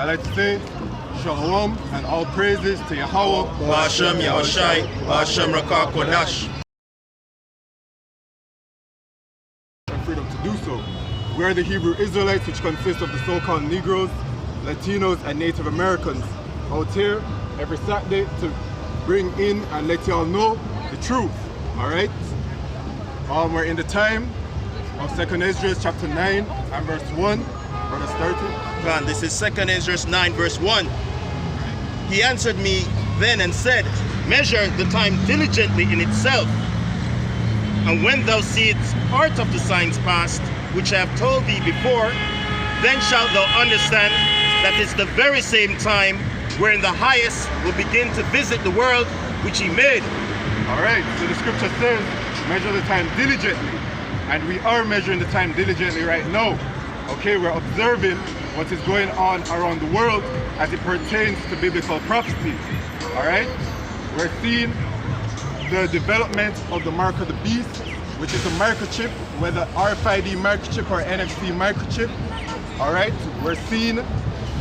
I like to say, Shalom and all praises to Yahweh. Ba'ashem Yahushai, Ba'ashem Rakah Kodash. Freedom to do so. We are the Hebrew Israelites, which consist of the so-called Negroes, Latinos, and Native Americans out here every Saturday to bring in and let y'all know the truth. Alright? We're in the time of 2nd Ezra chapter 9 and verse 1. Brother started. God, this is 2nd Ezra 9 verse 1. He answered me then and said, measure the time diligently in itself. And when thou seest part of the signs past, which I have told thee before, then shalt thou understand that it's the very same time wherein the highest will begin to visit the world which he made. Alright, so the scripture says, measure the time diligently. And we are measuring the time diligently right now. Okay, we're observing what is going on around the world as it pertains to biblical prophecy. Alright, we're seeing the development of the mark of the beast, which is a microchip, whether RFID microchip or NFC microchip. Alright, we're seeing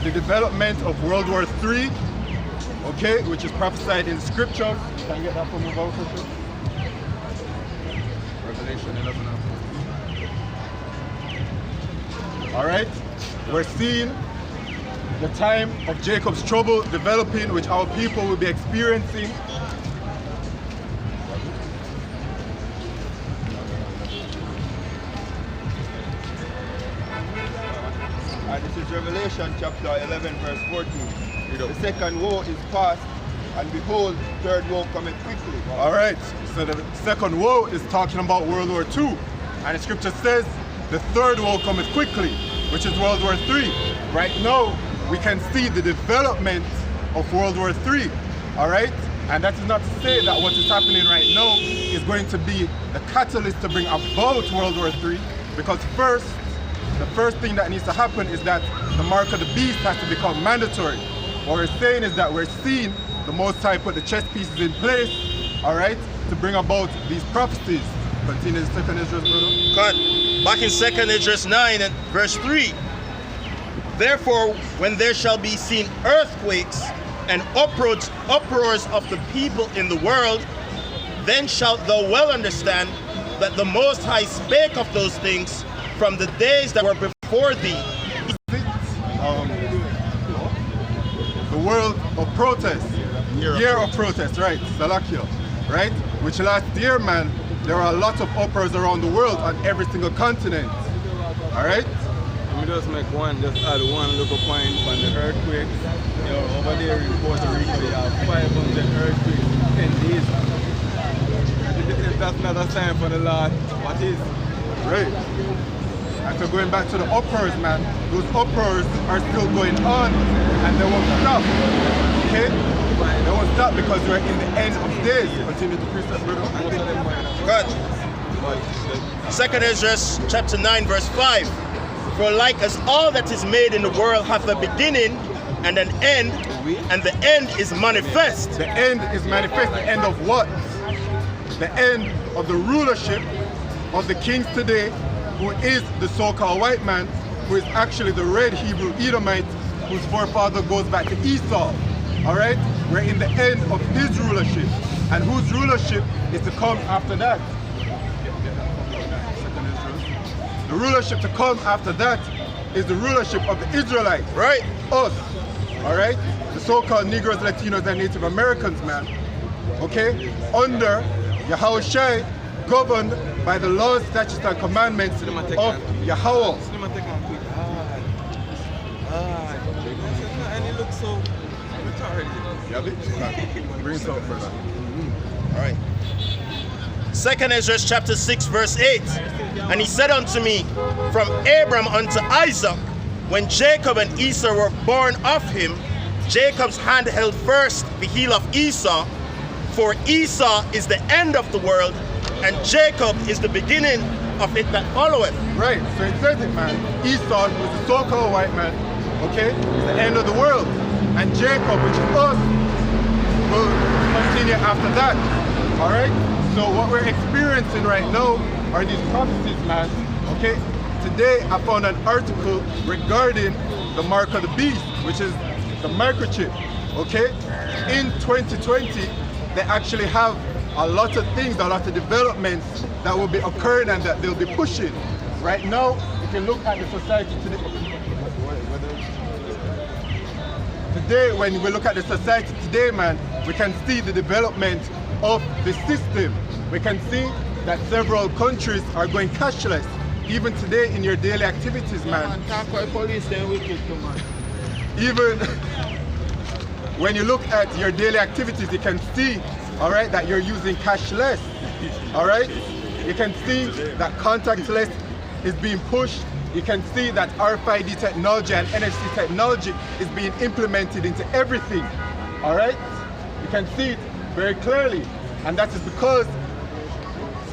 the development of World War III, okay, which is prophesied in scripture. Can I get that from the Bible? Revelation 11. Alright, we're seeing the time of Jacob's trouble developing, which our people will be experiencing. And this is Revelation chapter 11 verse 14. The second woe is past, and behold, the third woe cometh quickly. Alright, so the second woe is talking about World War II. And the scripture says the third woe cometh quickly, which is World War III. Right now, we can see the development of World War III. Alright? And that is not to say that what is happening right now is going to be the catalyst to bring about World War III, because the first thing that needs to happen is that the mark of the beast has to become mandatory. What we're saying is that we're seeing the Most High put the chess pieces in place, alright, to bring about these prophecies. Continue the 2nd Ezra, brother. God, back in 2nd Ezra 9 and verse 3. Therefore, when there shall be seen earthquakes and uproars of the people in the world, then shalt thou well understand that the Most High spake of those things from the days that were before thee. The world of protest, year of protest, right, Salakia, right, which last year, man, there are a lot of uproars around the world on every single continent, all right? Let me just make just add one little point on the earthquakes. You know, over there in Puerto Rico, you have 500 earthquakes in 10 days. If that's not a sign for the Lord, what is? Right. And so going back to the uproars, man, those uproars are still going on and they won't stop, okay? They won't stop because we're in the end of days. Continue to preach that, brother. God. 2nd Ezra chapter 9 verse 5. For like as all that is made in the world hath a beginning and an end, and the end is manifest. The end is manifest. The end of what? The end of the rulership of the kings today, who is the so-called white man, who is actually the red Hebrew Edomite, whose forefather goes back to Esau. Alright? We're in the end of his rulership. And whose rulership is to come after that? The rulership to come after that is the rulership of the Israelites. Right. Us. Alright? The so-called Negroes, Latinos, and Native Americans, man. Okay? Under Yahushai, governed by the laws, statutes, and commandments of Yahweh. And it looks so retarded. Bring it up first. All right. 2nd Ezra chapter 6 verse 8. And he said unto me, from Abram unto Isaac, when Jacob and Esau were born of him, Jacob's hand held first the heel of Esau, for Esau is the end of the world, and Jacob is the beginning of it that followeth. Right, so it says it, man. Esau was the so-called white man, okay, is the end of the world. And Jacob, which is us, will continue after that. Alright? So what we're experiencing right now are these prophecies, man. Okay? Today I found an article regarding the the mark of the beast, which is the microchip. Okay? In 2020, they actually have a lot of things, a lot of developments that will be occurring and that they'll be pushing. Right now, if you look at the society today, when we look at the society today, man, we can see the development of the system. We can see that several countries are going cashless. Even today in your daily activities, man. Even when you look at your daily activities, you can see, all right, that you're using cashless, all right? You can see that contactless is being pushed. You can see that RFID technology and NFC technology is being implemented into everything, all right? You can see it very clearly, and that is because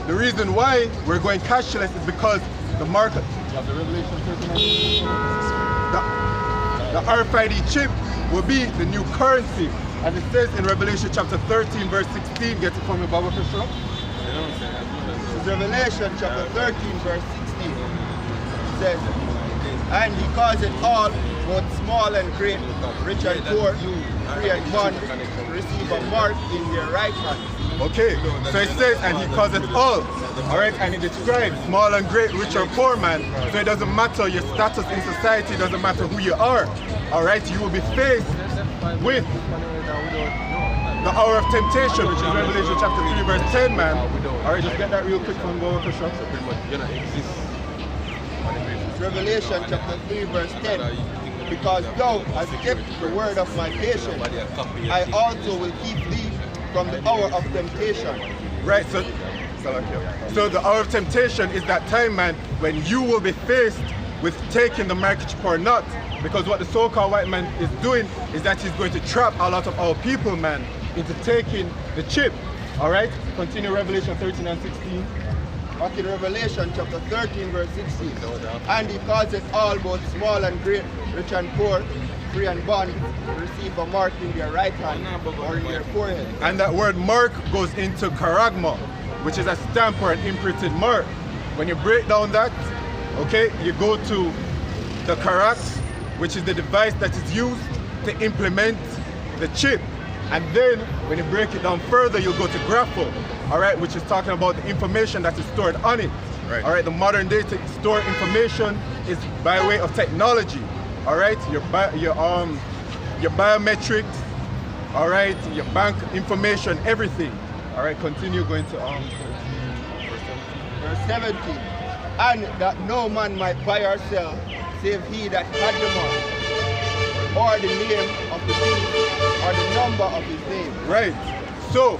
the reason why we're going cashless is because the market, the Revelation 39, the RFID chip will be the new currency. As it says in Revelation chapter 13, verse 16, get it from me, Baba, for sure. It's Revelation chapter 13, verse 16. It says, and he caused it all, both small and great, rich and poor, free and bond, to receive a mark in their right hand. Okay, so it says, and he caused it all right, and it describes small and great, rich or poor, man. So it doesn't matter your status in society, it doesn't matter who you are, all right? You will be faced with the hour of temptation, which is Revelation chapter 3, verse 10, man. All right, just get that real quick from go for sure. Revelation chapter 3, verse 10. Because thou hast kept the word of my patience, I also will keep thee from the hour of temptation. Right, so the hour of temptation is that time, man, when you will be faced with taking the microchip or not. Because what the so-called white man is doing is that he's going to trap a lot of our people, man, into taking the chip. All right, continue Revelation 13 and 16. Back in Revelation chapter 13, verse 16. And he caused it all, both small and great, rich and poor, free and bond, to receive a mark in their right hand or in their forehead. And that word mark goes into charagma, which is a stamp or an imprinted mark. When you break down that, okay, you go to the karat, which is the device that is used to implement the chip. And then when you break it down further, you'll go to grapho, all right, which is talking about the information that is stored on it. Right. All right, the modern day to store information is by way of technology. All right, your biometrics, all right, your bank information, everything. All right, continue going to verse 17. And that no man might buy or sell, save he that had the mark, or the name of the beast, or the number of his name. Right. So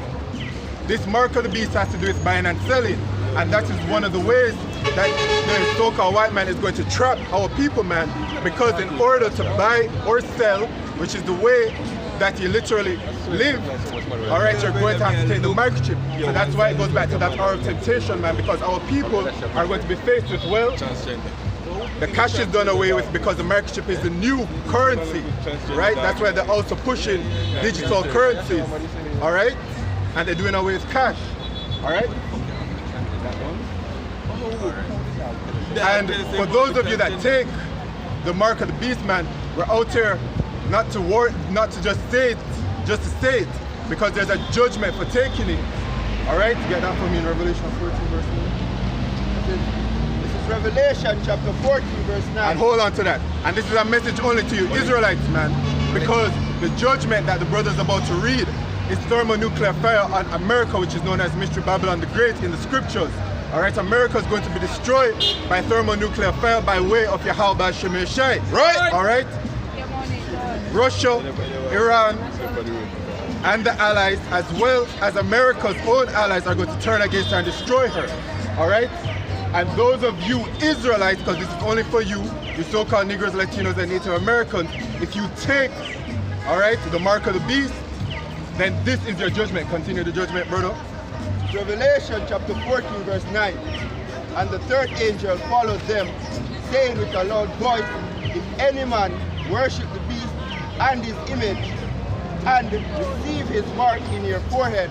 this mark of the beast has to do with buying and selling, and that is one of the ways that the so-called white man is going to trap our people, man, because in order to buy or sell, which is the way that you literally live, all right, you're going to have to take the microchip. So that's why it goes back to that hour of temptation, man, because our people are going to be faced with, well, the cash is done away with because the microchip is the new currency, right? That's why they're also pushing digital currencies, all right? And they're doing away with cash, all right? And for those of you that take the mark of the beast, man, we're out here not to just say it, because there's a judgment for taking it. All right, get that from me in Revelation 14, verse 9. This is Revelation chapter 14, verse 9. And hold on to that. And this is a message only to you Israelites, man, because the judgment that the brother's about to read is thermonuclear fire on America, which is known as Mystery Babylon the Great in the scriptures. All right, America is going to be destroyed by thermonuclear fire by way of Yahweh Shemir Shai. Right. All right. Russia, Iran, and the allies, as well as America's own allies, are going to turn against her and destroy her. All right. And those of you Israelites, because this is only for you, you so-called Negroes, Latinos, and Native Americans, if you take, all right, the mark of the beast, then this is your judgment. Continue the judgment, brother. Revelation chapter 14, verse 9. And the third angel followed them, saying with a loud voice, if any man worship the beast and his image, and receive his mark in your forehead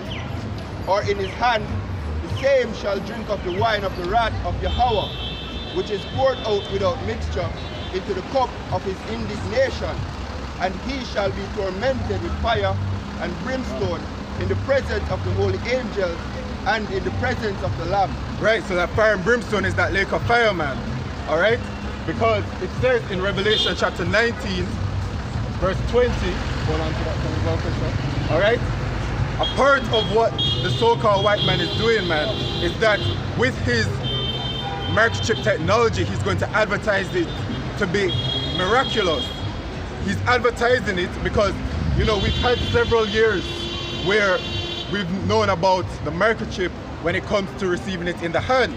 or in his hand, the same shall drink of the wine of the wrath of Yahweh, which is poured out without mixture into the cup of his indignation, and he shall be tormented with fire and brimstone in the presence of the holy angels and in the presence of the Lamb. Right, so that fire and brimstone is that lake of fire, man. All right? Because it says in Revelation chapter 19, verse 20, hold on to that, all right? A part of what the so-called white man is doing, man, is that with his microchip technology, he's going to advertise it to be miraculous. He's advertising it because, you know, we've had several years where we've known about the microchip when it comes to receiving it in the hand.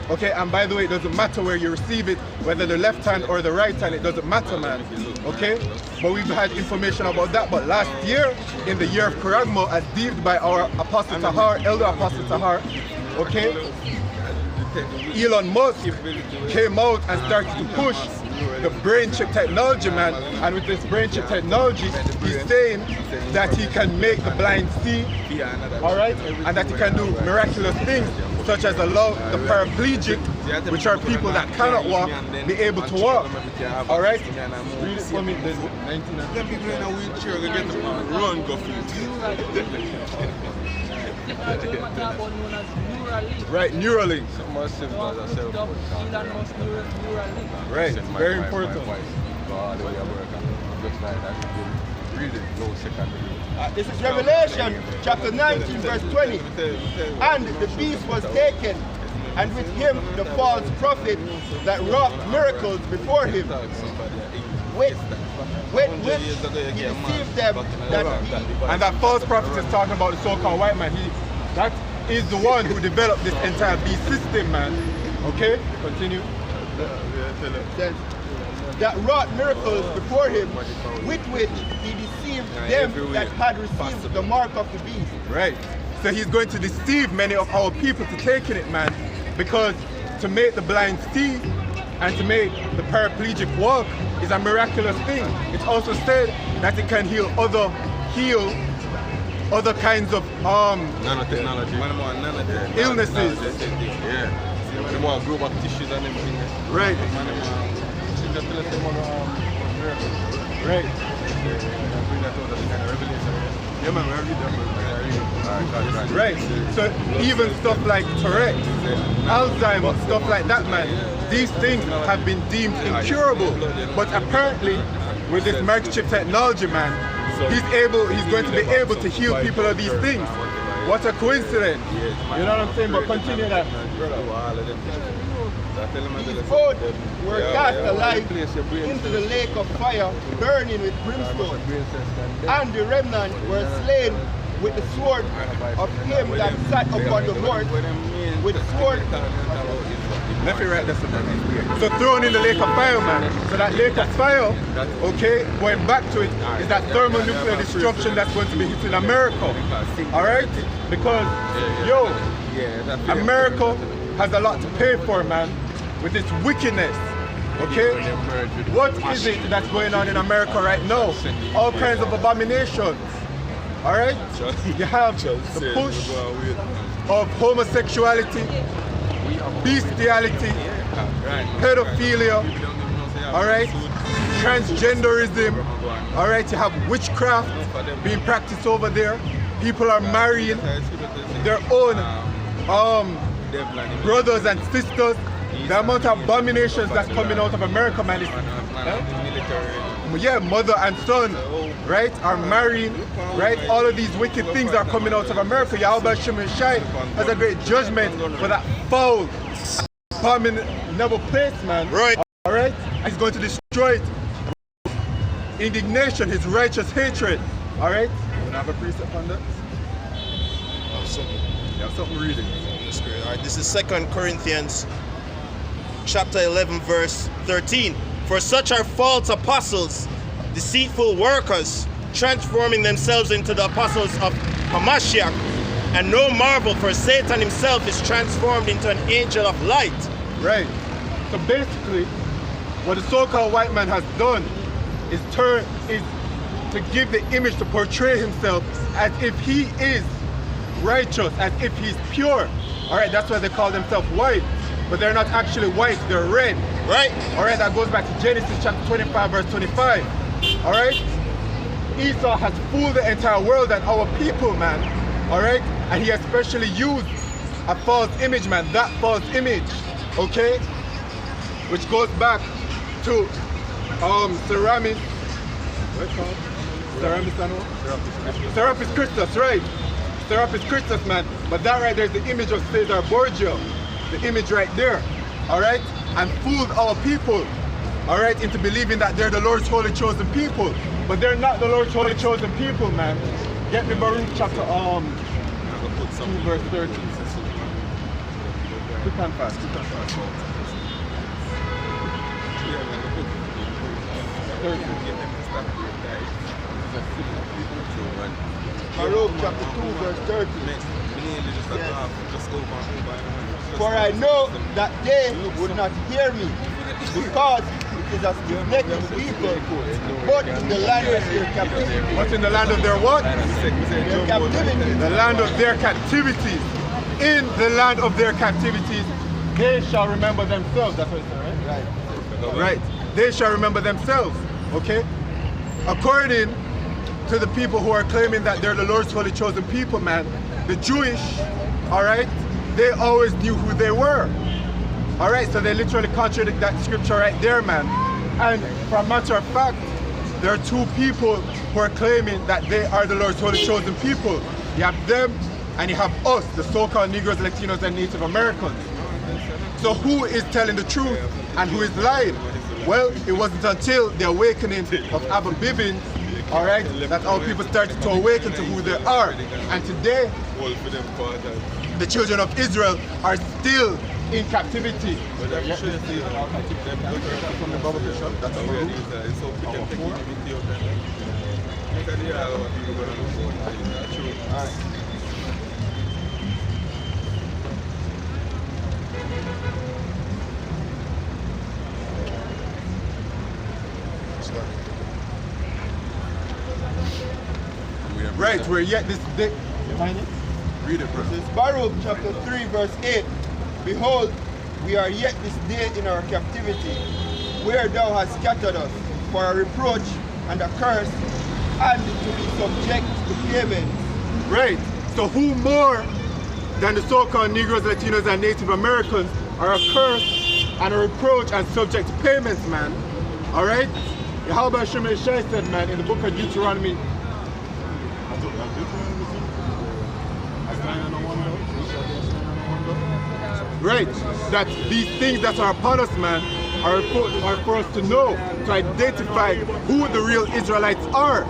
Okay, and by the way, it doesn't matter where you receive it, whether the left hand or the right hand, it doesn't matter, man. Okay, but we've had information about that. But last year, in the year of Karagmo, as deemed by our Apostle Tahar, Elder Apostle Tahar, okay, Elon Musk came out and started to push the brain chip technology, man. And with this brain chip technology, he's saying that he can make the blind see, all right, and that he can do miraculous things, such as allow the paraplegic, which are people that cannot walk, be able to walk. All right? Read it for me. There's 19. Them people in a wheelchair will get them on run, go for Right, Neuralink. Right, very important. This is Revelation chapter 19, verse 20. And the beast was taken, and with him the false prophet that wrought miracles before him, with which he deceived them that he... And that false prophet is talking about the so-called white man. That is the one who developed this entire beast system, man. Okay? Continue. Says, that wrought miracles before him, with which he deceived them that had received the mark of the beast. Right. So he's going to deceive many of our people to taking it, man. Because to make the blind see and to make the paraplegic walk is a miraculous thing. It's also said that it can heal other kinds of nanotechnology. Illnesses. Yeah. They want to grow back tissues and everything. Right. Right. Right. So even stuff like Tourette, Alzheimer's, stuff like that, man, these things have been deemed incurable. But apparently, with this microchip technology, man, he's going to be able to heal people of these things. What a coincidence. You know what I'm saying? But continue that. Both were cast alive into the lake of fire, burning with brimstone, and the remnant were slain with the sword of him that sat upon the horse, with sword. Let me write this down. So thrown in the lake of fire, man. So that lake of fire, okay, going back to it, is that thermonuclear destruction that's going to be hitting America. Alright? Because, yo, America has a lot to pay for, man, with this wickedness. Okay? What is it that's going on in America right now? All kinds of abominations. Alright? You have the push of homosexuality, bestiality, pedophilia, alright, transgenderism, alright, you have witchcraft being practiced over there. People are marrying their own brothers and sisters. The amount of abominations that's coming out of America, man, is yeah, mother and son, right, are marrying, right? All of these wicked things are coming out of America. Yahweh Shimon Shai has a great judgment for that foul, abominable place, man. Right. All right? He's going to destroy it. Indignation, his righteous hatred. All right? You have a precept on that? You have something reading. All right, this is 2 Corinthians chapter 11, verse 13. For such are false apostles, deceitful workers, transforming themselves into the apostles of Hamashiach. And no marvel, for Satan himself is transformed into an angel of light. Right. So basically, what the so-called white man has done is to give the image to portray himself as if he is righteous, as if he's pure. All right, that's why they call themselves white. But they're not actually white, they're red. Right. All right, that goes back to Genesis chapter 25, verse 25. All right? Esau has fooled the entire world and our people, man. All right? And he especially used a false image, man. That false image, okay? Which goes back to Seramis. What's it called? Seramis, I know? Serapis Christus, right? Serapis Christus, man. But that right there is the image of Caesar Borgia. The image right there. All right? And fooled our people, all right, into believing that they're the Lord's holy chosen people. But they're not the Lord's holy chosen people, man. Get me Baruch chapter 2, verse 13. Quick and fast, quick and fast. 13. Baruch chapter 2, verse 13. For I know that they would not hear me, because it is a stiff-necked people, but in the land of their captivity. What's in the land of their what? Their captivity. The land of their captivities. In the land of their captivities, they shall remember themselves. That's what it says, right? Right. They shall remember themselves. Okay? According to the people who are claiming that they're the Lord's holy chosen people, man, the Jewish, all right, they always knew who they were. All right, so they literally contradict that scripture right there, man. And for a matter of fact, there are two people who are claiming that they are the Lord's holy chosen people. You have them and you have us, the so-called Negroes, Latinos, and Native Americans. So who is telling the truth and who is lying? Well, it wasn't until the awakening of Abba Bivin, all right, that our people started to awaken to who they are. And today, the children of Israel are still in captivity. Right, we're yet this day. Read it, bro. This is Baruch chapter 3, verse 8. Behold, we are yet this day in our captivity, where thou hast scattered us for a reproach and a curse, and to be subject to payment. Right. So who more than the so-called Negroes, Latinos, and Native Americans are a curse and a reproach and subject to payments, man? All right? Yahweh Shemai Shai said, man, in the book of Deuteronomy, right, that these things that are upon us, man, are for us to know, to identify who the real Israelites are.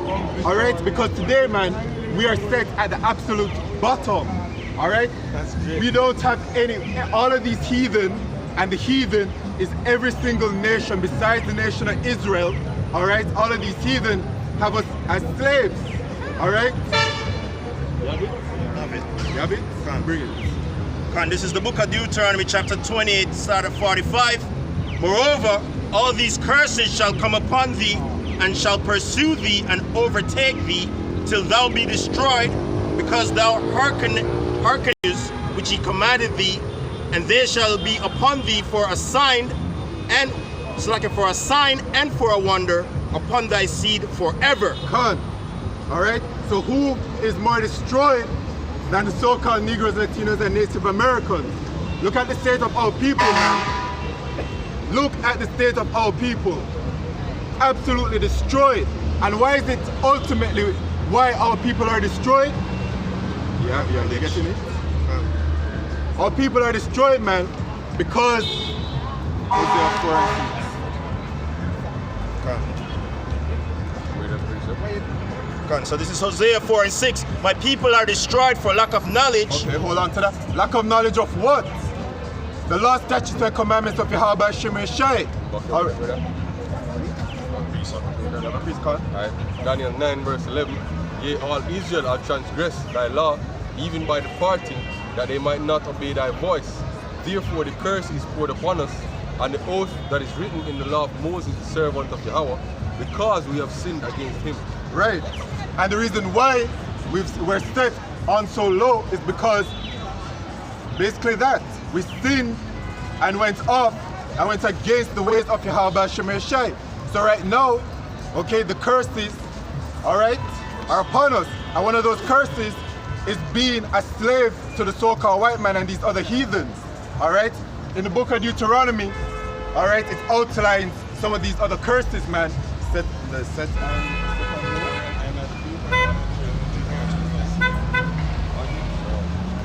All right, because today, man, we are set at the absolute bottom. All right, we don't have any, all of these heathen, and the heathen is every single nation besides the nation of Israel. All right, all of these heathen have us as slaves. All right. You have it? Come bring it. And this is the book of Deuteronomy chapter 28, start at 45. Moreover, all these curses shall come upon thee, and shall pursue thee, and overtake thee, till thou be destroyed, because thou hearkenest which he commanded thee, and they shall be upon thee for a sign, and for a sign and for a wonder upon thy seed forever. Come. All right. So who is more destroyed than the so-called Negroes, Latinos, and Native Americans? Look at the state of our people, man. Look at the state of our people. Absolutely destroyed. And why is it ultimately why our people are destroyed? Yeah, they're getting it. Our people are destroyed, man, because So this is Hosea 4 and 6. My people are destroyed for lack of knowledge. Okay, hold on to that. Lack of knowledge of what? The law, statutes, and commandments of Yahweh Shemai Shai. Daniel 9 verse 11. Yea, all Israel have transgressed thy law, even by departing, that they might not obey thy voice. Therefore the curse is poured upon us, and the oath that is written in the law of Moses, the servant of Yahweh, because we have sinned against him. Right. And the reason why we're set on so low is because basically that we sinned and went off and went against the ways of Yahweh Shemeshai. So right now, okay, the curses, all right, are upon us. And one of those curses is being a slave to the so-called white man and these other heathens, all right? In the book of Deuteronomy, all right, it outlines some of these other curses, man.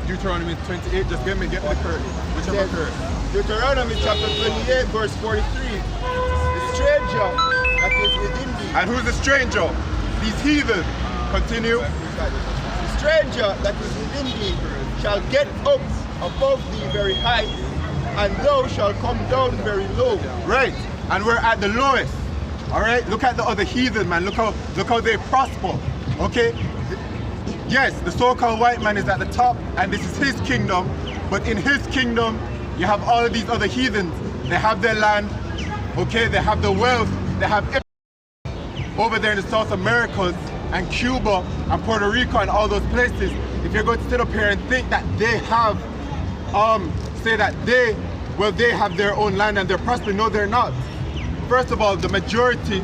Deuteronomy 28, just get me the curse, whichever curse. Deuteronomy chapter 28, verse 43. The stranger that is within thee. And who's the stranger? These heathen. Continue. The stranger that is within thee shall get up above thee very high, and thou shalt come down very low. Right. And we're at the lowest. All right. Look at the other heathen, man. Look how they prosper. Okay. Yes, the so-called white man is at the top, and this is his kingdom. But in his kingdom, you have all of these other heathens. They have their land. Okay. They have the wealth. They have everything over there in the South Americas and Cuba and Puerto Rico and all those places. If you're going to sit up here and think that they have, say that they have their own land and they're prospering, no, they're not. First of all, the majority,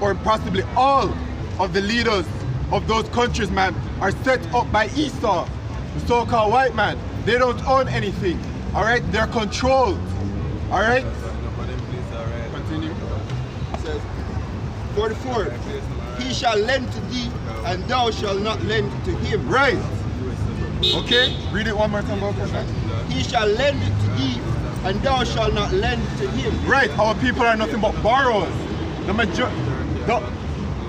or possibly all of the leaders of those countries, man, are set up by Esau, the so-called white man. They don't own anything, all right? They're controlled, all right? Continue. It says, 44. He shall lend to thee, and thou shalt not lend to him. Right. Okay, read it one more time. He shall lend it to thee, and thou shalt not lend to him. Right, our people are nothing but borrowers.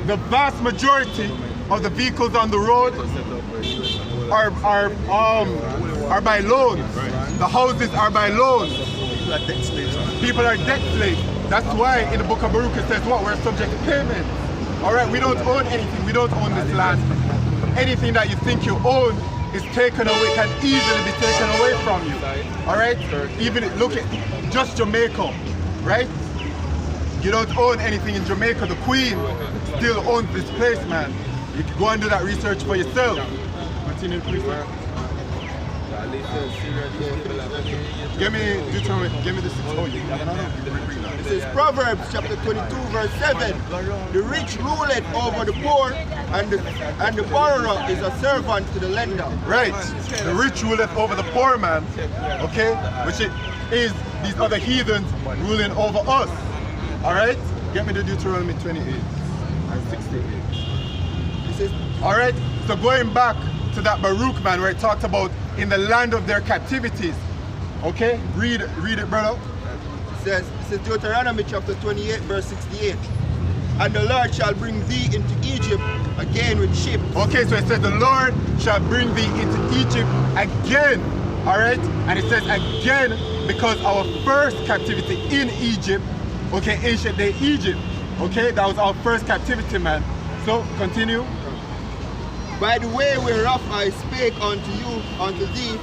The vast majority of the vehicles on the road are by loans. The houses are by loans. People are debt slaves. That's why in the book of Baruch it says what? We're subject to payment. All right, we don't own anything. We don't own this land. Anything that you think you own is taken away, can easily be taken away from you. All right, even look at just Jamaica, right? You don't own anything in Jamaica. The Queen still owns this place, man. You can go and do that research for yourself. Continue, please. Give me Deuteronomy, give me the 6. Oh, This is Proverbs chapter 22, verse 7. The rich ruleth over the poor, and the borrower is a servant to the lender. Right. The rich ruleth over the poor man, okay? Which is these other heathens ruling over us. All right? Get me the Deuteronomy 28 and 68. This is, all right? So going back to that Baruch, man, where it talked about in the land of their captivities. Okay? Read it, brother. It says Deuteronomy chapter 28, verse 68. And the Lord shall bring thee into Egypt again with ships. Okay, so it says the Lord shall bring thee into Egypt again. All right? And it says again because our first captivity in Egypt, okay, ancient day Egypt, okay, that was our first captivity, man. So continue. By the way whereof I spake unto thee,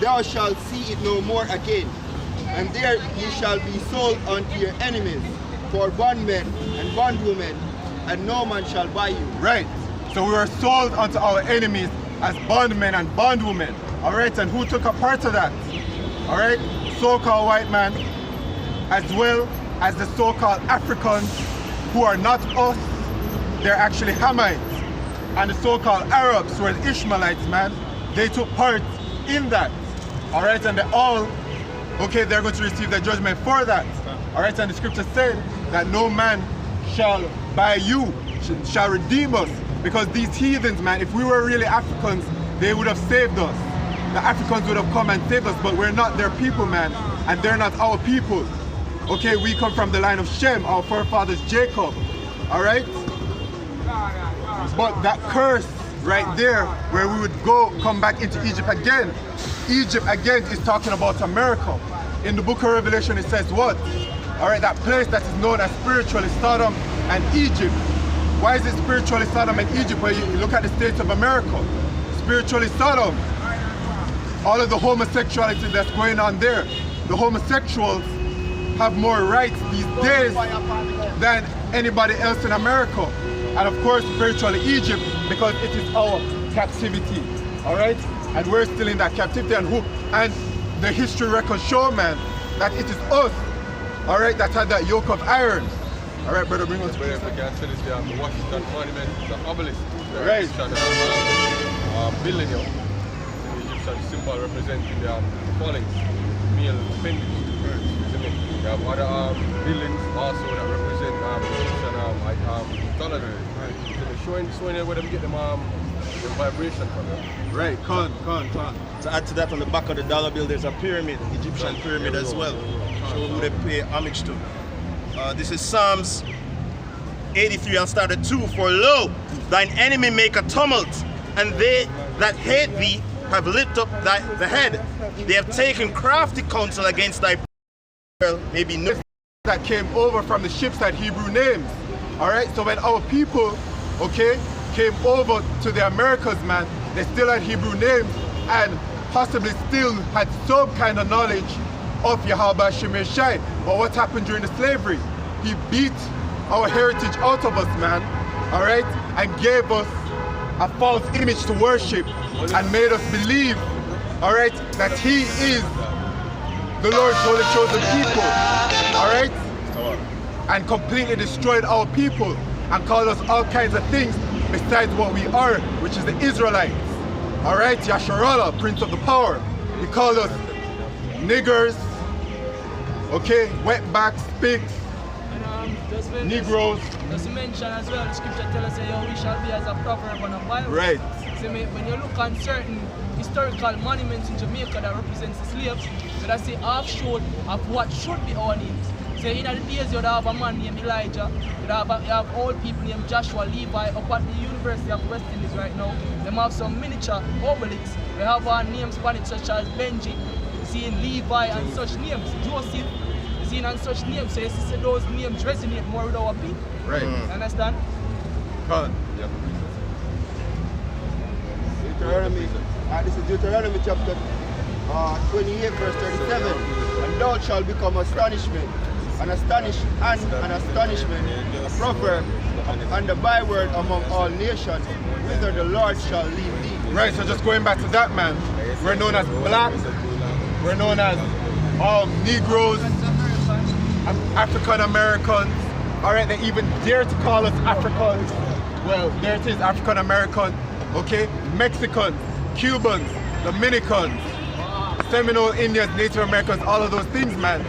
thou shalt see it no more again. And there ye shall be sold unto your enemies for bondmen and bondwomen, and no man shall buy you. Right. So we were sold unto our enemies as bondmen and bondwomen. All right. And who took a part of that? All right. So-called white man, as well as the so-called Africans who are not us. They're actually Hamites. And the so-called Arabs, who are the Ishmaelites, man, they took part in that. All right. And they all, okay, they're going to receive their judgment for that. All right. And the scripture said that no man shall buy you, shall redeem us. Because these heathens, man, if we were really Africans, they would have saved us. The Africans would have come and saved us, but we're not their people, man. And they're not our people. Okay, we come from the line of Shem, our forefathers Jacob. All right? But that curse right there, where we would come back into Egypt again is talking about America. In the book of Revelation, it says what? All right, that place that is known as spiritually Sodom and Egypt. Why is it spiritually Sodom and Egypt? Where you look at the states of America, spiritually Sodom. All of the homosexuality that's going on there. The homosexuals have more rights these days than anybody else in America. And of course, spiritually Egypt, because it is our captivity. All right? And we're still in that captivity. And the history records show, man, that it is us all right, that had that yoke of iron. All right, brother, bring us. But if we can say this, the Washington Monument, the obelisk, the Right. Egyptian building, the Egyptian symbol representing the falling male appendage. Isn't it? We have other buildings also that represent Egyptian mythology. Showing where them get them the vibration from them. Right, con. To add to that, on the back of the dollar bill, there's a pyramid, Egyptian pyramid as well. Show who they pay homage to. This is Psalms 83 and start at 2. For lo, thine enemy make a tumult, and they that hate thee have lifted up the head. They have taken crafty counsel against thy people. Maybe no. That came over from the ships that Hebrew names. All right, so when our people, okay, came over to the Americas, man, they still had Hebrew names and possibly still had some kind of knowledge of Yahweh Shemir Shai. But what happened during the slavery? He beat our heritage out of us, man, all right, and gave us a false image to worship and made us believe, all right, that he is the Lord's holy chosen people, all right, and completely destroyed our people and called us all kinds of things besides what we are, which is the Israelites, all right, Yasharallah, Prince of the Power. He called us niggers, okay, wetbacks, pigs, Negroes. Just to mention as well, the scripture tells us that we shall be as a proverb on a Bible. Right. So when you look on certain historical monuments in Jamaica that represents the slaves, that's the offshoot of what should be our names. So in the days you'd have a man named Elijah, you have old people named Joshua, Levi. Up at the University of West Indies right now, they have some miniature obelisks. They have our names on it such as Benji, seeing Levi and such names, Joseph, seeing and such names. So you see those names resonate more with our people. Right. Understand? Con. Deuteronomy, this is Deuteronomy chapter 28 verse 37. And thou shalt become astonishment, an astonishment, a proverb, and the byword among all nations, whither the Lord shall lead thee. Right, so just going back to that, man, we're known as black, we're known as Negroes, African Americans, all right, they even dare to call us Africans. Well, there it is, African American, okay, Mexicans, Cubans, Dominicans, Seminole Indians, Native Americans, all of those things, man,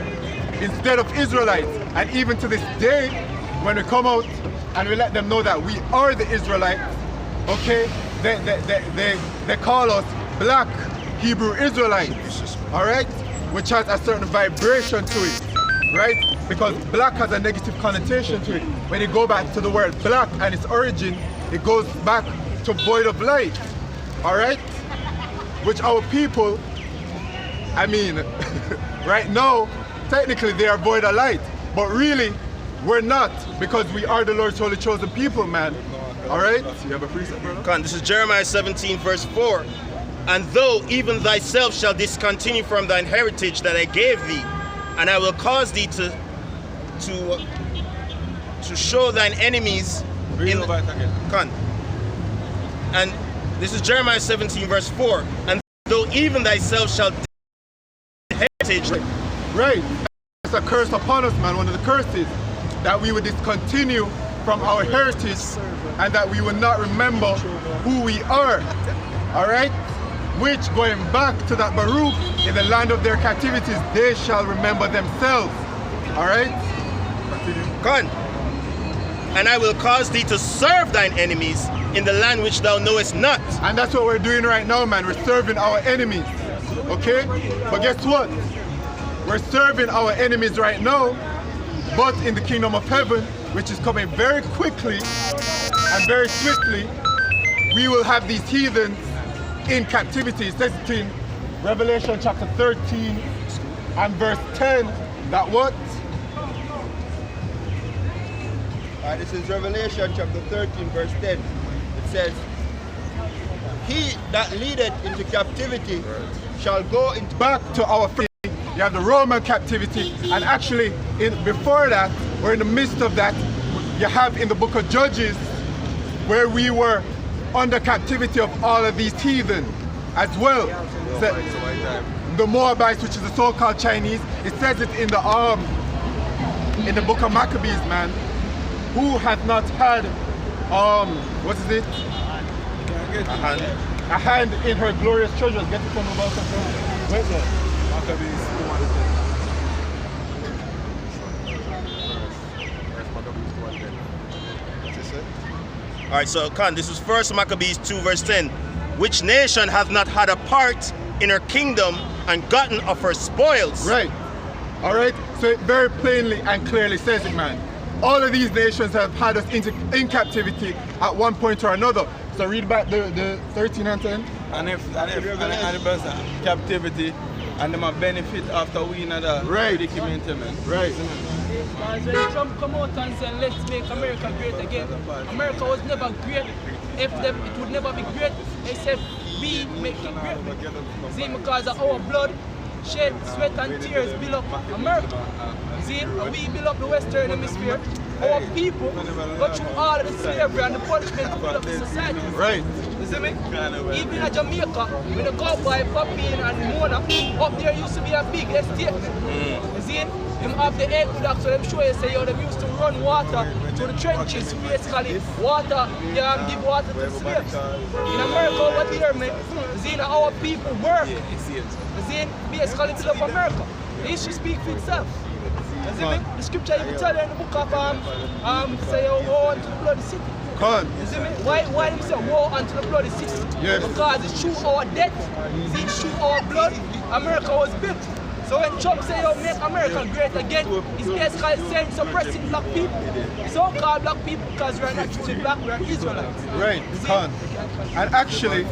instead of Israelites. And even to this day, when we come out and we let them know that we are the Israelites, okay, they call us black Hebrew Israelites, all right, which has a certain vibration to it, right? Because black has a negative connotation to it. When you go back to the word black and its origin, it goes back to void of light, all right? Which our people, I mean, right now, technically they are void of light, but really, we're not, because we are the Lord's holy chosen people, man. All right? You have a precept, brother? This is Jeremiah 17 verse 4. And though even thyself shall discontinue from thine heritage that I gave thee, and I will cause thee to show thine enemies in the, and this is Jeremiah 17 verse 4. And though even thyself shall heritage. Right. It's a curse upon us, man. One of the curses that we would discontinue from our heritage and that we will not remember who we are. All right? Which, going back to that Baruch, in the land of their captivities, they shall remember themselves. All right? Continue. And I will cause thee to serve thine enemies in the land which thou knowest not. And that's what we're doing right now, man. We're serving our enemies. Okay? But guess what? We're serving our enemies right now, but in the kingdom of heaven, which is coming very quickly and very swiftly, we will have these heathens in captivity. It says in Revelation chapter 13 and verse 10 that what? This is Revelation chapter 13 verse 10. It says, he that leadeth into captivity shall go into back to our faith. You have the Roman captivity, and actually before that, or in the midst of that, you have in the book of Judges where we were under captivity of all of these heathen as well. The Moabites, which is the so-called Chinese, it says it in the in the book of Maccabees, man, who hath not had, what is it? A hand in her glorious treasures. Get it from about something. Wait there. Maccabees 2:10. All right, so Khan, this is First Maccabees 2 verse 10. Which nation hath not had a part in her kingdom and gotten of her spoils? Right. All right. So it very plainly and clearly says it, man. All of these nations have had us in captivity at one point or another. So read back the 13 and 10. And if captivity and them a benefit after we in the predicament, man. Right. Because when Trump come out and say, let's make America great again, America was never great. If them, it would never be great except we make it great. See, because of our blood, shed, sweat and tears build up America. See, and we build up the Western Hemisphere. Our people go through all of the slavery and the punishment to build up the society. Right. You see me? Even in Jamaica, when you go by Papine and Mona, up there used to be a big estate. You see? Them have the aqueduct, so them show you say, yo, them used to run water to the trenches, basically water, give water to the slaves. In America over here, man, you see, our people work. You see, basically build up America. The history speaks for itself. You see me? The scripture even tell you in the book of say, woe unto the bloody city. You see me? Why them say woe unto the bloody city? Yes. Because it's through our death, see, it's through our blood, America was built. So when Trump say, yo, make America great again, it's basically saying suppressing black people. So-called black people, because we're not truly black, we're Israelites. Right, Khan. And actually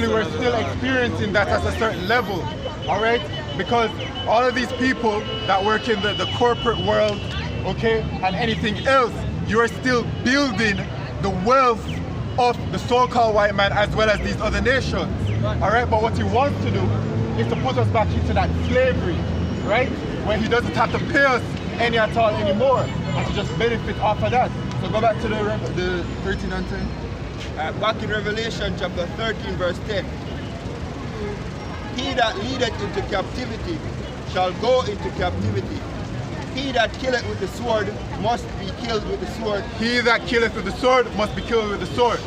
we're still experiencing that at a certain level, all right? Because all of these people that work in the corporate world, okay, and anything else, you are still building the wealth of the so-called white man as well as these other nations, all right? But what he wants to do is to put us back into that slavery, right? Where he doesn't have to pay us any at all anymore, and to just benefit off of that. So go back to the 13 and 10. Back in Revelation chapter 13 verse 10. He that leadeth into captivity shall go into captivity. He that killeth with the sword must be killed with the sword. He that killeth with the sword must be killed with the sword.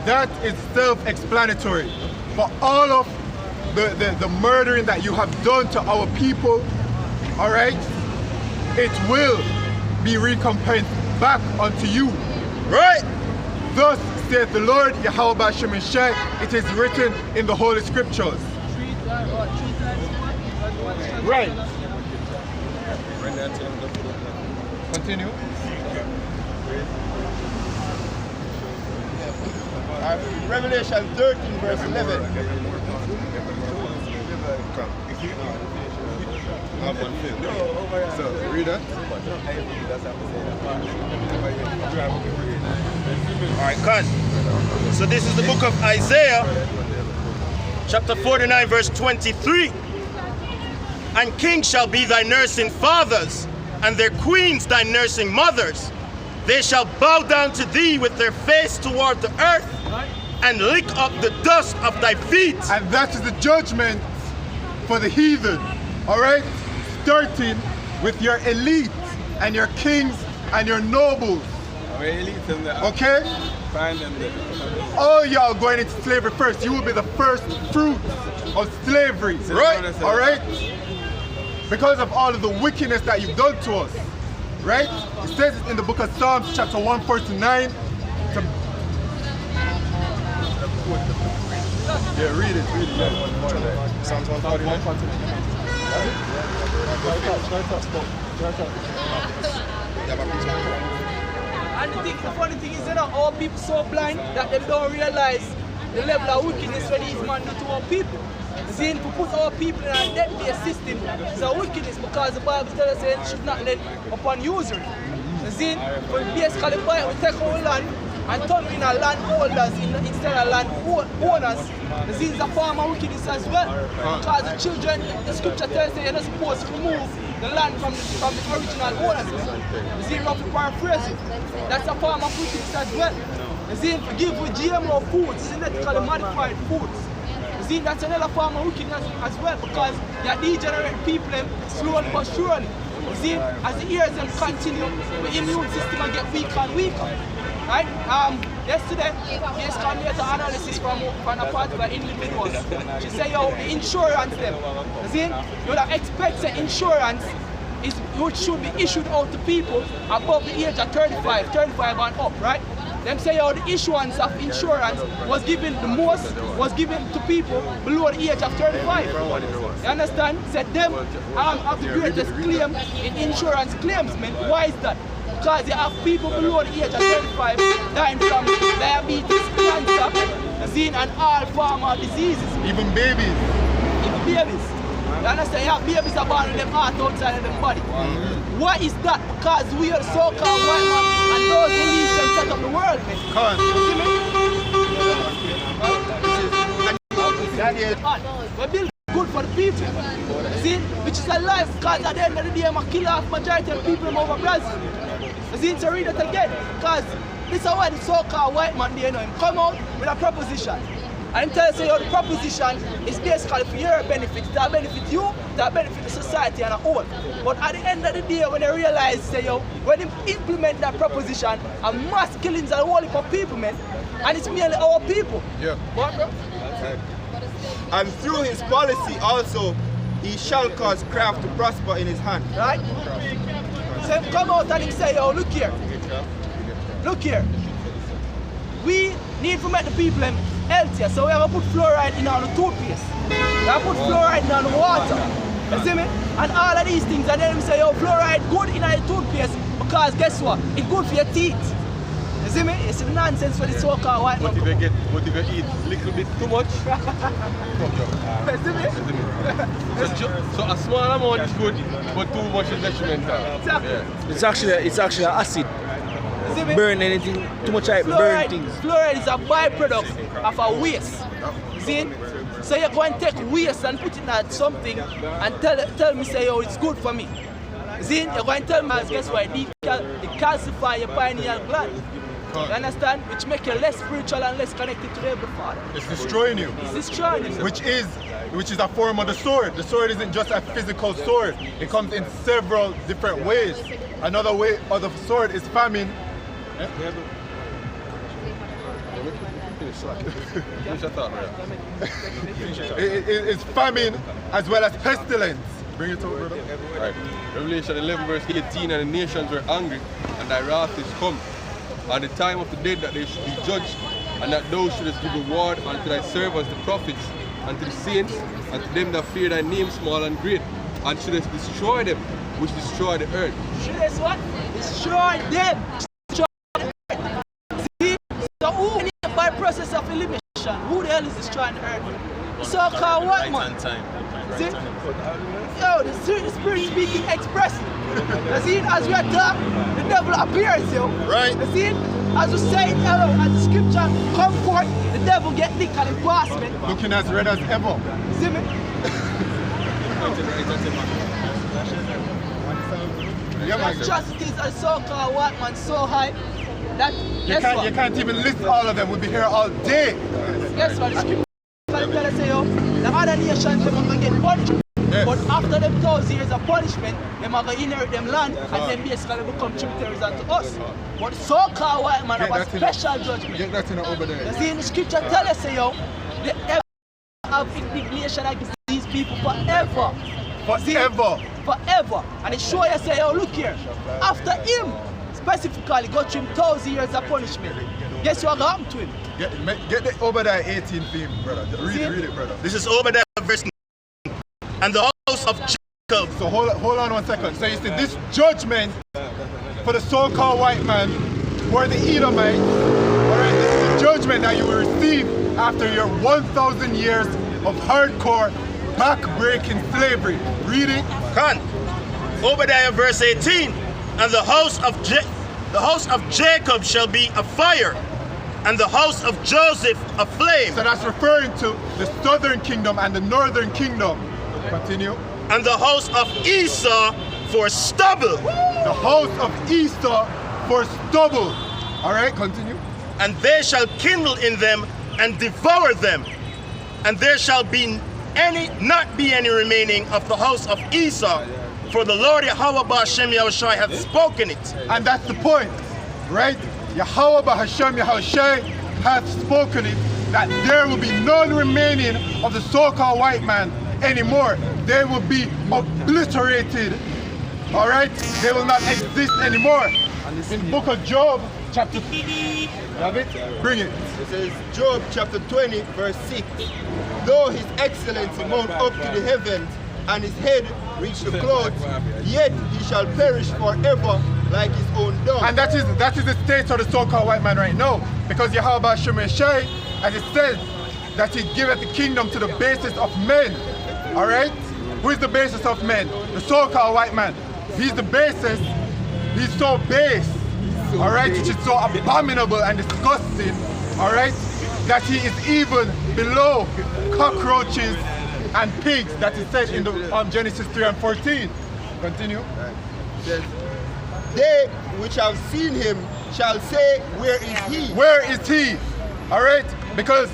That is self-explanatory. For all of the murdering that you have done to our people, all right, it will be recompensed back unto you. Right? Thus saith the Lord, Yahweh B'Shem Shai, it is written in the Holy Scriptures. Right. Continue. Revelation 13 verse 11. So, read that. Alright, Khan. So this is the book of Isaiah, chapter 49, verse 23. And kings shall be thy nursing fathers, and their queens thy nursing mothers. They shall bow down to thee with their face toward the earth, and lick up the dust of thy feet. And that is the judgment for the heathen, all right? Starting with your elite and your kings and your nobles, okay? All y'all going into slavery first. You will be the first fruit of slavery, right? All right? Because of all of the wickedness that you've done to us, right? It says it in the book of Psalms, chapter 149. Yeah, read it. Yeah. Psalms 149. And the funny thing is, our people so blind that they don't realize the level of wickedness when these men do to our people. See, to put our people in a debt-based system is a wickedness, because the Bible tells us it should not lend upon usury. See, but basically we take our land and turn in a landholders instead of land owners. This is a form of wickedness as well. Because the children, the scripture tells us you're not supposed to remove the land from the original owners. You see, roughly paraphrasing. That's a form of wickedness as well. You see, give with GMO foods, genetically modified foods. You see, that's another form of wickedness as well, because you're degenerating people slowly but surely. You see, as the years them continue, the immune system will get weaker and weaker. Right? Yesterday, yes, come here to analysis from a particular individual. She said, yo, the insurance them. You see, you would expect the insurance is which should be issued out to people above the age of 35 and up, right? Them say, yo, the issuance of insurance was given to people below the age of 35. You understand? Said them have the greatest claim in insurance claims, man. Why is that? Because you have people below the age of 35 dying from diabetes, cancer, and all form of diseases. Even babies. Even babies. You understand? You have babies are born with them heart outside of them body. Why is that? Because we are so-called white man and those elites them set up the world, man. We build good for the people. See? Which is a life, because at the end of the day, I'm going to kill off majority of people over Brazil. See? So read it again. Because this is why the so-called white man, they know him come out with a proposition. And tell us, the proposition is basically for your benefit, to benefit you, to benefit the society and a whole. But at the end of the day, when they realize, say, yo, when they implement that proposition, a mass killings are all for people, man. And it's merely our people. Yeah. What, bro? And through his policy also, he shall cause craft to prosper in his hand. Right? So him come out and him say, yo, look here. Look here. We need to make the people healthier, so we have to put fluoride in our toothpaste. We have to put fluoride in our water. You see me? And all of these things, and then we say, yo, fluoride good in our toothpaste because guess what? It's good for your teeth. You see me? It's nonsense for the so-called white man. But if you eat a little bit too much, You see me? so a small amount is good, but too much is detrimental. Exactly. Yeah. It's actually an acid. You see me? Burn anything, too much I burn things. Fluoride is a byproduct of a waste. See? So you go and take waste and put it in something and tell me, say, yo, it's good for me. See? You're going to tell me, guess what? It calcify your pineal gland. You understand? Which make you less spiritual and less connected to the Heavenly Father. It's destroying you. It's destroying you. Which is a form of the sword. The sword isn't just a physical sword. It comes in several different ways. Another way of the sword is famine. It's famine as well as pestilence. Bring it over, brother. Right. Revelation 11 verse 18, and the nations were angry, and thy wrath is come. And the time of the day that they should be judged, and that thou shouldest give reward unto thy servants, the prophets, and to the saints, and to them that fear thy name, small and great, and shouldest destroy them which destroy the earth. Shouldest what? Destroy them. Destroy the earth. See? So who, by process of elimination, who the hell is destroying the earth? The so-called white man. See? Yo, the spirit speaking expressly. You see, as we are talking, the devil appears, yo. Right. You see, as we say it, as the scripture come forth, the devil get lick and pass, man. Looking as red as ever. See me? Yeah, man. Atrocities are so-called white man so high that You can't even list all of them. We'll be here all day. Yes, what? The scripture tell us, say, yo, the other nations, they're going to get punished. Yes. But after them 1,000 years of punishment, they're going to inherit them land and then basically become tributaries unto us. But the so-called white man have a special judgment. Get that in over there. You see, in the scripture tell us, say, yo, they ever have indignation against these people forever. Forever. Forever. And it show you, say, yo, look here. After him, specifically, go through him 1,000 years of punishment. Guess what happened to him? Get the Obadiah 18 theme, brother. Read it, brother. This is Obadiah verse 9. And the house of Jacob. So hold on 1 second. So you see this judgment for the so-called white man or the Edomites, alright, this is the judgment that you will receive after your 1,000 years of hardcore back-breaking slavery. Read it. Khan. Obadiah verse 18. And the house of Jacob shall be a fire, and the house of Joseph a flame. So that's referring to the southern kingdom and the northern kingdom. Continue. And the house of Esau for stubble. The house of Esau for stubble. Alright, continue. And they shall kindle in them and devour them. And there shall be not be any remaining of the house of Esau, For the Lord Yahweh Ba'Shem Yahushai hath spoken it. And that's the point, right? Yahweh Ba'Hashem Yahushai hath spoken it, that there will be none remaining of the so-called white man anymore. They will be obliterated, all right? They will not exist anymore. In book of Job, chapter... Have it? Bring it. It says, Job chapter 20, verse 6. Though his excellency mount up to the heavens, and his head reach the clouds, yet he shall perish forever like his own dung. And that is the state of the so-called white man right now. Because Yahweh Shemeshai, as it says, that he giveth the kingdom to the basis of men. Alright? Who is the basis of men? The so-called white man. He's the basis. He's so base. Alright? Which is so abominable and disgusting. Alright? That he is even below cockroaches and pigs, that is said in the Genesis 3 and 14. Continue. Says, they which have seen him shall say, where is he? Where is he? Alright? Because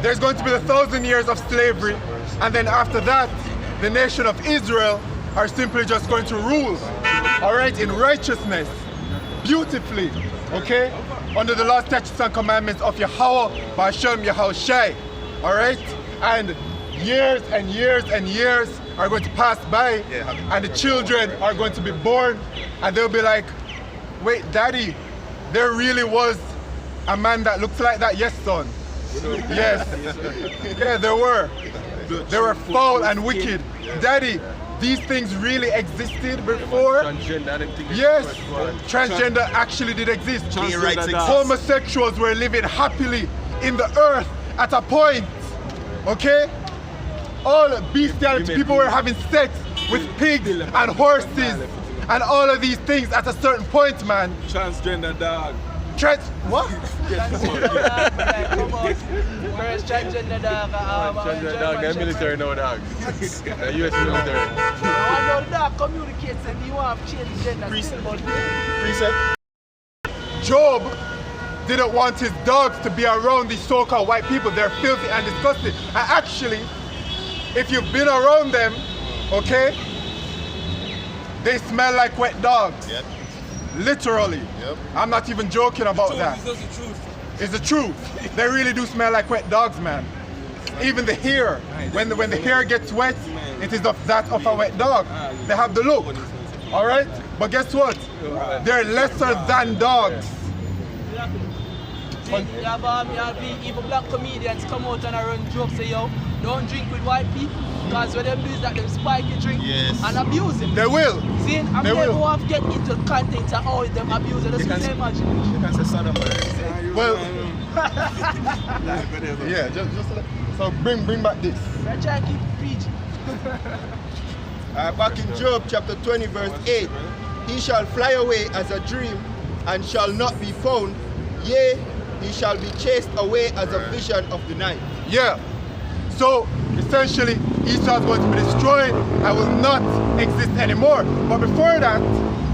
there's going to be 1,000 years of slavery, and then after that, the nation of Israel are simply just going to rule, alright, in righteousness, beautifully, okay? Under the law, statutes, and commandments of Yahweh Ba'Shem Yahushai, alright? And years and years and years are going to pass by, and the children are going to be born, and they'll be like, wait, daddy, there really was a man that looks like that? Yes, son. Yes. Yeah, there were. They were foul and wicked. Daddy, these things really existed before? Yes, transgender actually did exist. Homosexuals were living happily in the earth at a point, okay? All bestiality, people were having sex with pigs and horses and all of these things at a certain point, man. Transgender dog. What? Transgender dog. Transgender dog, they're military now, dog. The US military. I know dog communicates and you want to change gender. Precept. Job didn't want his dogs to be around these so-called white people. They're filthy and disgusting. And actually, if you've been around them, okay, they smell like wet dogs. Yep. Literally. Yep. I'm not even joking about that. It's the truth. They really do smell like wet dogs, man. Even the hair. When the hair gets wet, it is of that of a wet dog. They have the look. Alright? But guess what? They're lesser than dogs. Even black comedians come out and run jokes, say, yo, don't drink with white people. Because what them do is that them spike your drink and abuse him. They will. See, I'm never want to get into the content of how them abuse it. That's what they imagine. You can say Saddam. Well, yeah, just so bring back this. I try to keep it PG. Back in Job chapter 20 verse 8, he shall fly away as a dream and shall not be found, yea, he shall be chased away as a vision of the night. Yeah. So essentially, Esau is going to be destroyed and will not exist anymore. But before that,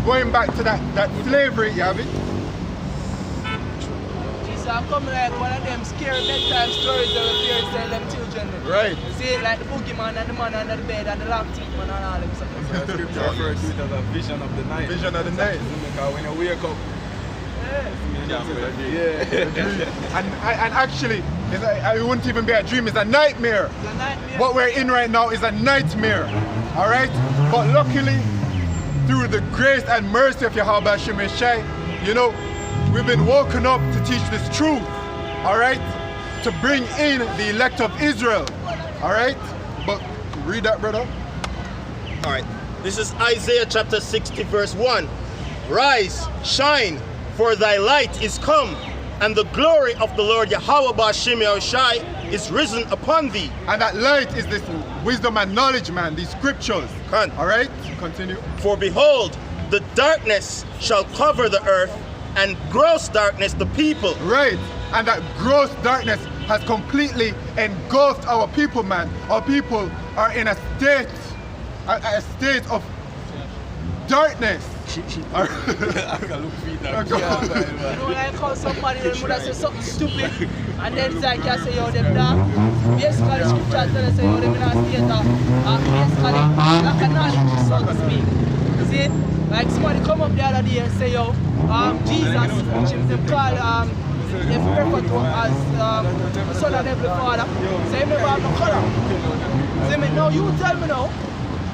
going back to that slavery, you have it? Esau come like one of them scary bedtime stories that the parents tell them children. Right. See, like the boogeyman and the man under the bed and the long teeth man and all them stuff. The scripture refers to it as a vision of the night. Vision of the night. Because when you wake up, And actually, it wouldn't even be a dream, it's a nightmare. It's a nightmare. What we're in right now is a nightmare, all right? But luckily, through the grace and mercy of Yahweh Shemeshai, you know, we've been woken up to teach this truth, all right? To bring in the elect of Israel, all right? But read that, brother. All right. This is Isaiah chapter 60 verse 1. Rise, shine, for thy light is come, and the glory of the Lord Yahweh Ba'Shem Yahushai is risen upon thee. And that light is this wisdom and knowledge, man, these scriptures. All right, continue. For behold, the darkness shall cover the earth, and gross darkness the people. Right, and that gross darkness has completely engulfed our people, man. Our people are in a state of darkness. You know, like how somebody would have said something stupid And then it's like you say, yo, them dark. Basically, scripture tell us, yo, them in a state of basically like a knowledge, so to speak. You see? Like somebody come up the other day and say, yo, Jesus, which them call, if you refer to as the son of the Heavenly Father, say him never have no color. Say me, now you tell me now,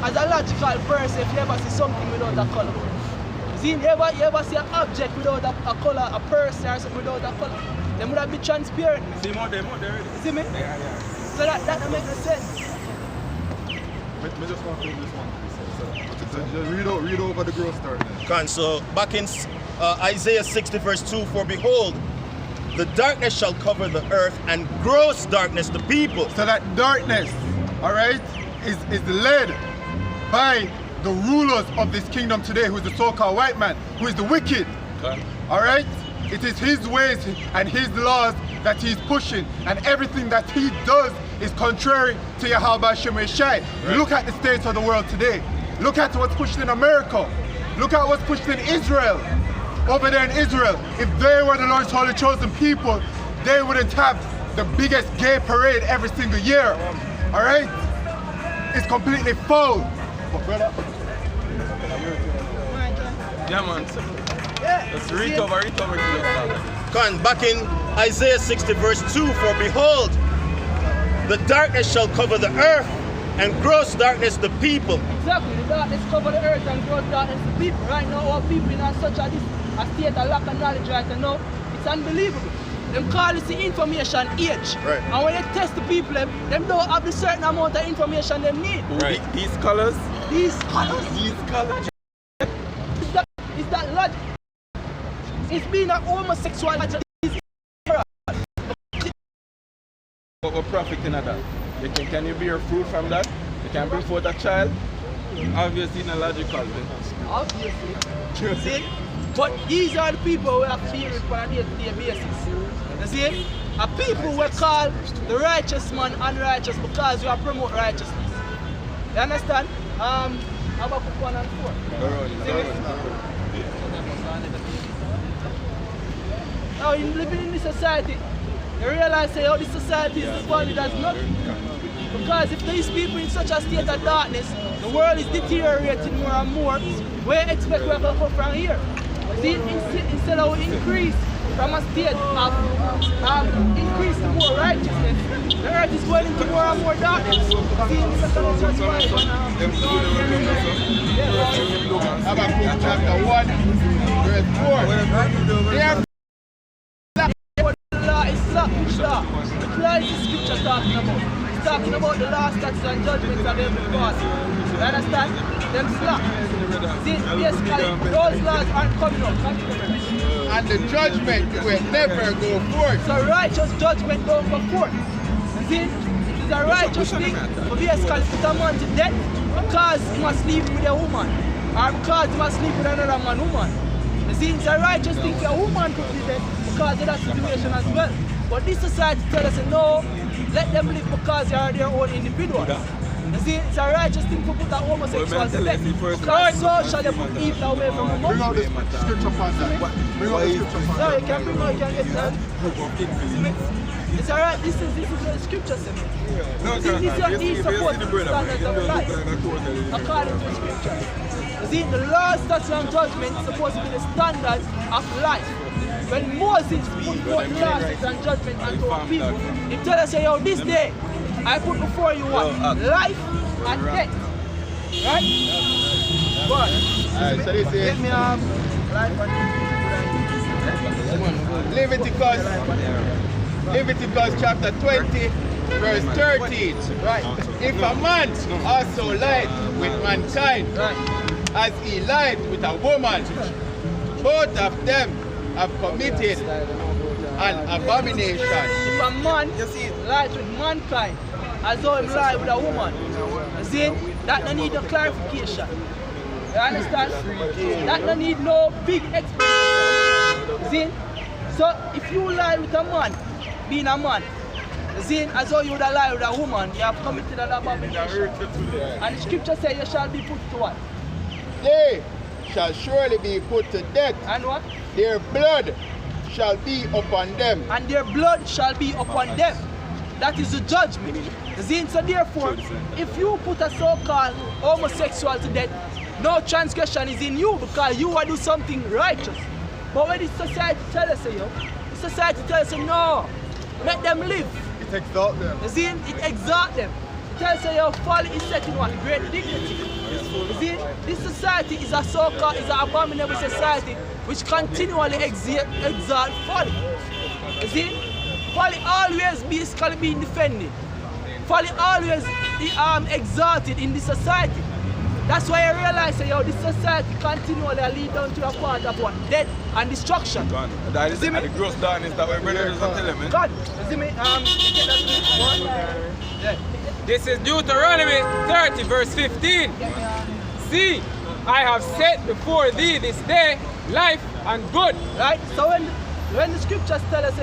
as a logical person, if you ever see something without a color. See, you ever see an object without a color, a person or something without a color? They would have been transparent. See more them already. See me? Yeah. So that don't make no sense. I just want to read this one. So just read over the growth start then. So back in Isaiah 60 verse 2, for behold, the darkness shall cover the earth and gross darkness the people. So that darkness, all right, is led by the rulers of this kingdom today, who is the so-called white man, who is the wicked. Okay. All right? It is his ways and his laws that he's pushing, and everything that he does is contrary to Yahweh Shemeshai. Right. Look at the state of the world today. Look at what's pushed in America. Look at what's pushed in Israel. Over there in Israel, if they were the Lord's holy chosen people, they wouldn't have the biggest gay parade every single year. All right? It's completely foul. But brother, Yeah, man. Just recover. Back in Isaiah 60 verse 2, for behold, the darkness shall cover the earth and gross darkness the people. Exactly, the darkness cover the earth and gross darkness the people. Right now, our people in such a state of lack of knowledge right now, it's unbelievable. Them call it the information age. Right. And when they test the people, them don't have the certain amount of information they need. Right. These colors. These colors. Is that logic? It's being an homosexual. What we're profiting at that? Can you bear fruit from that? You can bring forth a child? Obviously not logical then. Obviously. See? But these are the people who have to deal with on a day-to-day basis. You see? A people we call the righteous man unrighteous because we are promote righteousness. You understand? Habakkuk 1 and 4. Now, in living in this society, you realize that this society is divided as nothing. Because if these people in such a state of darkness, the world is deteriorating more and more, we expect we are going to come from here. See, instead of increase from a state of increase to more righteousness, the earth is going into more and more darkness. See, Habakkuk chapter 1, verse 4. Which law? Which law is the scripture talking about? It's talking about the law, statutes and judgments of the Heavenly Father. You understand? Them slack. See, basically, those laws aren't coming up. And the judgment will never go forth. So righteous judgment don't go forth. You see? It is a righteous thing for basically put a man to death because he must sleep with a woman. Or because he must sleep with another woman. You see, it's a righteous thing for a woman to be dead because of that situation as well. But this society tells us, no, let them live because they are their own individuals. You see, it's a righteous thing to put a homosexual to death because so shall they put evil away from them. Bring out the scripture for that. Bring out the scripture for No, you can bring out, you can get that. It's alright, this is what the scripture says. These supposed to be standards of life according to the scripture. You see, the law, statutes and judgment is supposed to be the standards of life. When Moses put forth laws and judgment unto our people, he tell us, yo, this day I put before you what? Life and death. Right? But Alright, so this is let me life and Leviticus chapter 20, verse 13. right. If a man also lied with mankind, Right. as he lied with a woman, both of them have committed an abomination. If a man, you see, lies with mankind, as though he lied with a woman, you see, that don't need no clarification. You understand? That don't need no big explanation. You see? So if you lie with a man, being a man, you see, as though you would have lied with a woman, you have committed an abomination. And the scripture says you shall be put to what? They shall surely be put to death. And what? Their blood shall be upon them. And their blood shall be upon them. That is the judgment. So therefore, if you put a so-called homosexual to death, no transgression is in you because you want to do something righteous. But when the society tells us, the society tells us, no, let them live. It exalts them. It exalts them. It tells us, folly is set in what? Great dignity. This society is a so-called, is an abominable society which continually exalt folly. Folly always basically being defended. Folly always exalted in this society. That's why I realize that this society continually lead down to a part of what? Death and destruction. God, that is the gross darkness that my brother is telling me. God, you see me? Yeah. This is Deuteronomy 30 verse 15. See, I have set before thee this day life and good. Right? So when the scriptures tell us,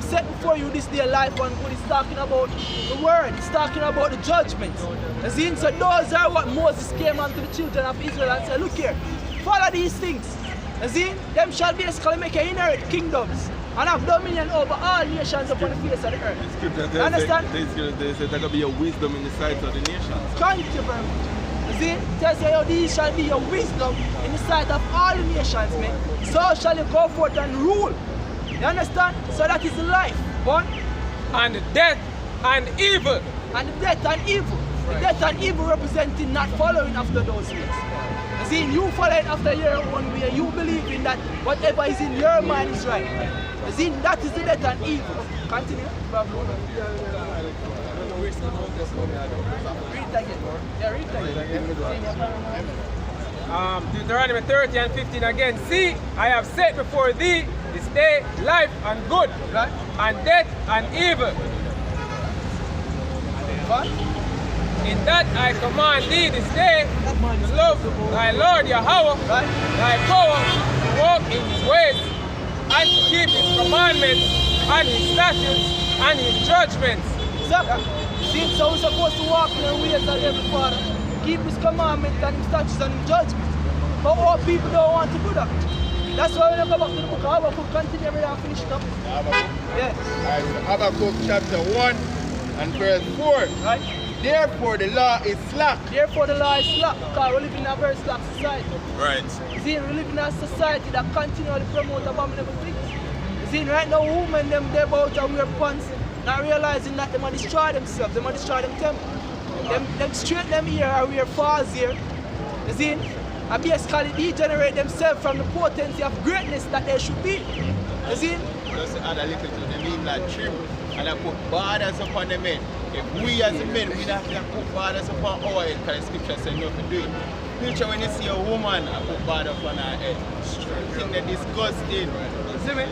set before you this day life and good, it's talking about the word, it's talking about the judgment. So those are what Moses came unto the children of Israel and said, look here, follow these things. Them shall basically make you inherit kingdoms and have dominion over all nations upon the face of the earth. You understand? They say there will be a wisdom in the sight of the nations. Thank you very much. It tells you, these shall be your wisdom in the sight of all the nations, man. So shall you go forth and rule. You understand? So that is life. One. And death and evil. And the death and evil. The death and evil representing not following after those ways. You following after your own way. You believe in that whatever is in your mind is right. That is the death and evil. Continue. Read it again. Yeah, read it again. Deuteronomy 30 and 15 again. See, I have set before thee this day life and good, right? And death and evil. What? In that I command thee this day to love thy Lord Yahweh, right? Thy power, to walk in his ways, and to keep his commandments, and his statutes, and his judgments. Exactly. So we're supposed to walk in the ways of every Father, keep his commandments and his statutes and his judgments. But all people don't want to do that. That's why when I go back to the book of Habakkuk, continue every day and finish it up. Yeah. Alright, so Habakkuk chapter 1 and verse 4. Right. Therefore the law is slack. Therefore the law is slack, because we live in a very slack society. Right. We live in a society that continually promotes abominable things. Right now women, they about to wear pants, not realizing that they might destroy themselves, they might destroy them temple. Them straight them here or wear falls here. And basically degenerate themselves from the potency of greatness that they should be. Just add a little to them, leave like trim, and I put borders upon the men. If we as men, we don't have to put borders upon our head, because the scripture says not to do it. Picture when you see a woman and put borders upon her head. I think they're disgusting. See me?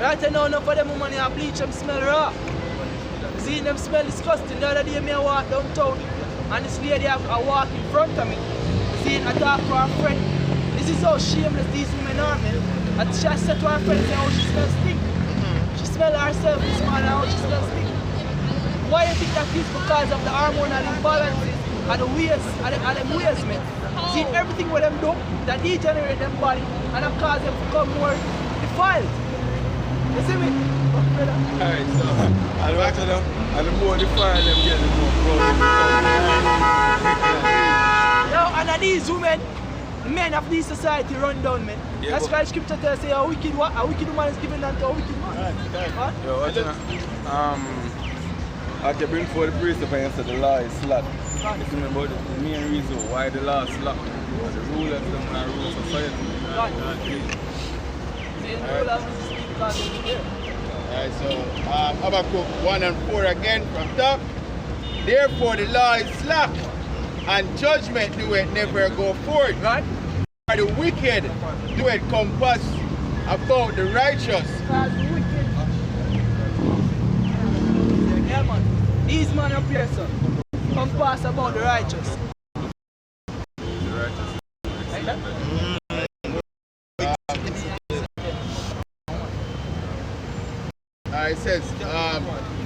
Right now, enough of them women here bleach them smell raw. See them smell disgusting. The other day I walk downtown and this lady I walk in front of me. I talk to her friend. This is how shameless these women are, man. And she said to her friend, how she smells stink. She smells herself this morning, how she smells stink. Why do you think that is? Because of the hormonal imbalances and the ways, and them ways, man. See, everything what them do, that degenerate them body and that cause them to become more defiled. You see me? Alright, so, and the more defiled them get, the more proud. And these women, the men of this society run down, man. Yeah, that's why scripture tells us a wicked woman is given unto a wicked man. What? Yo, I can bring forward the precept and say the law is slack. It's about the main reason why the law is slack. The rulers don't want to rule society. Alright, so Habakkuk 1 and 4 again from top. Therefore the law is slack, and judgment do it never go forth. Right? For the wicked do it compass about the righteous. Because the wicked. Yeah, man. These men up here, sir, compass about the righteous. Like that? It says,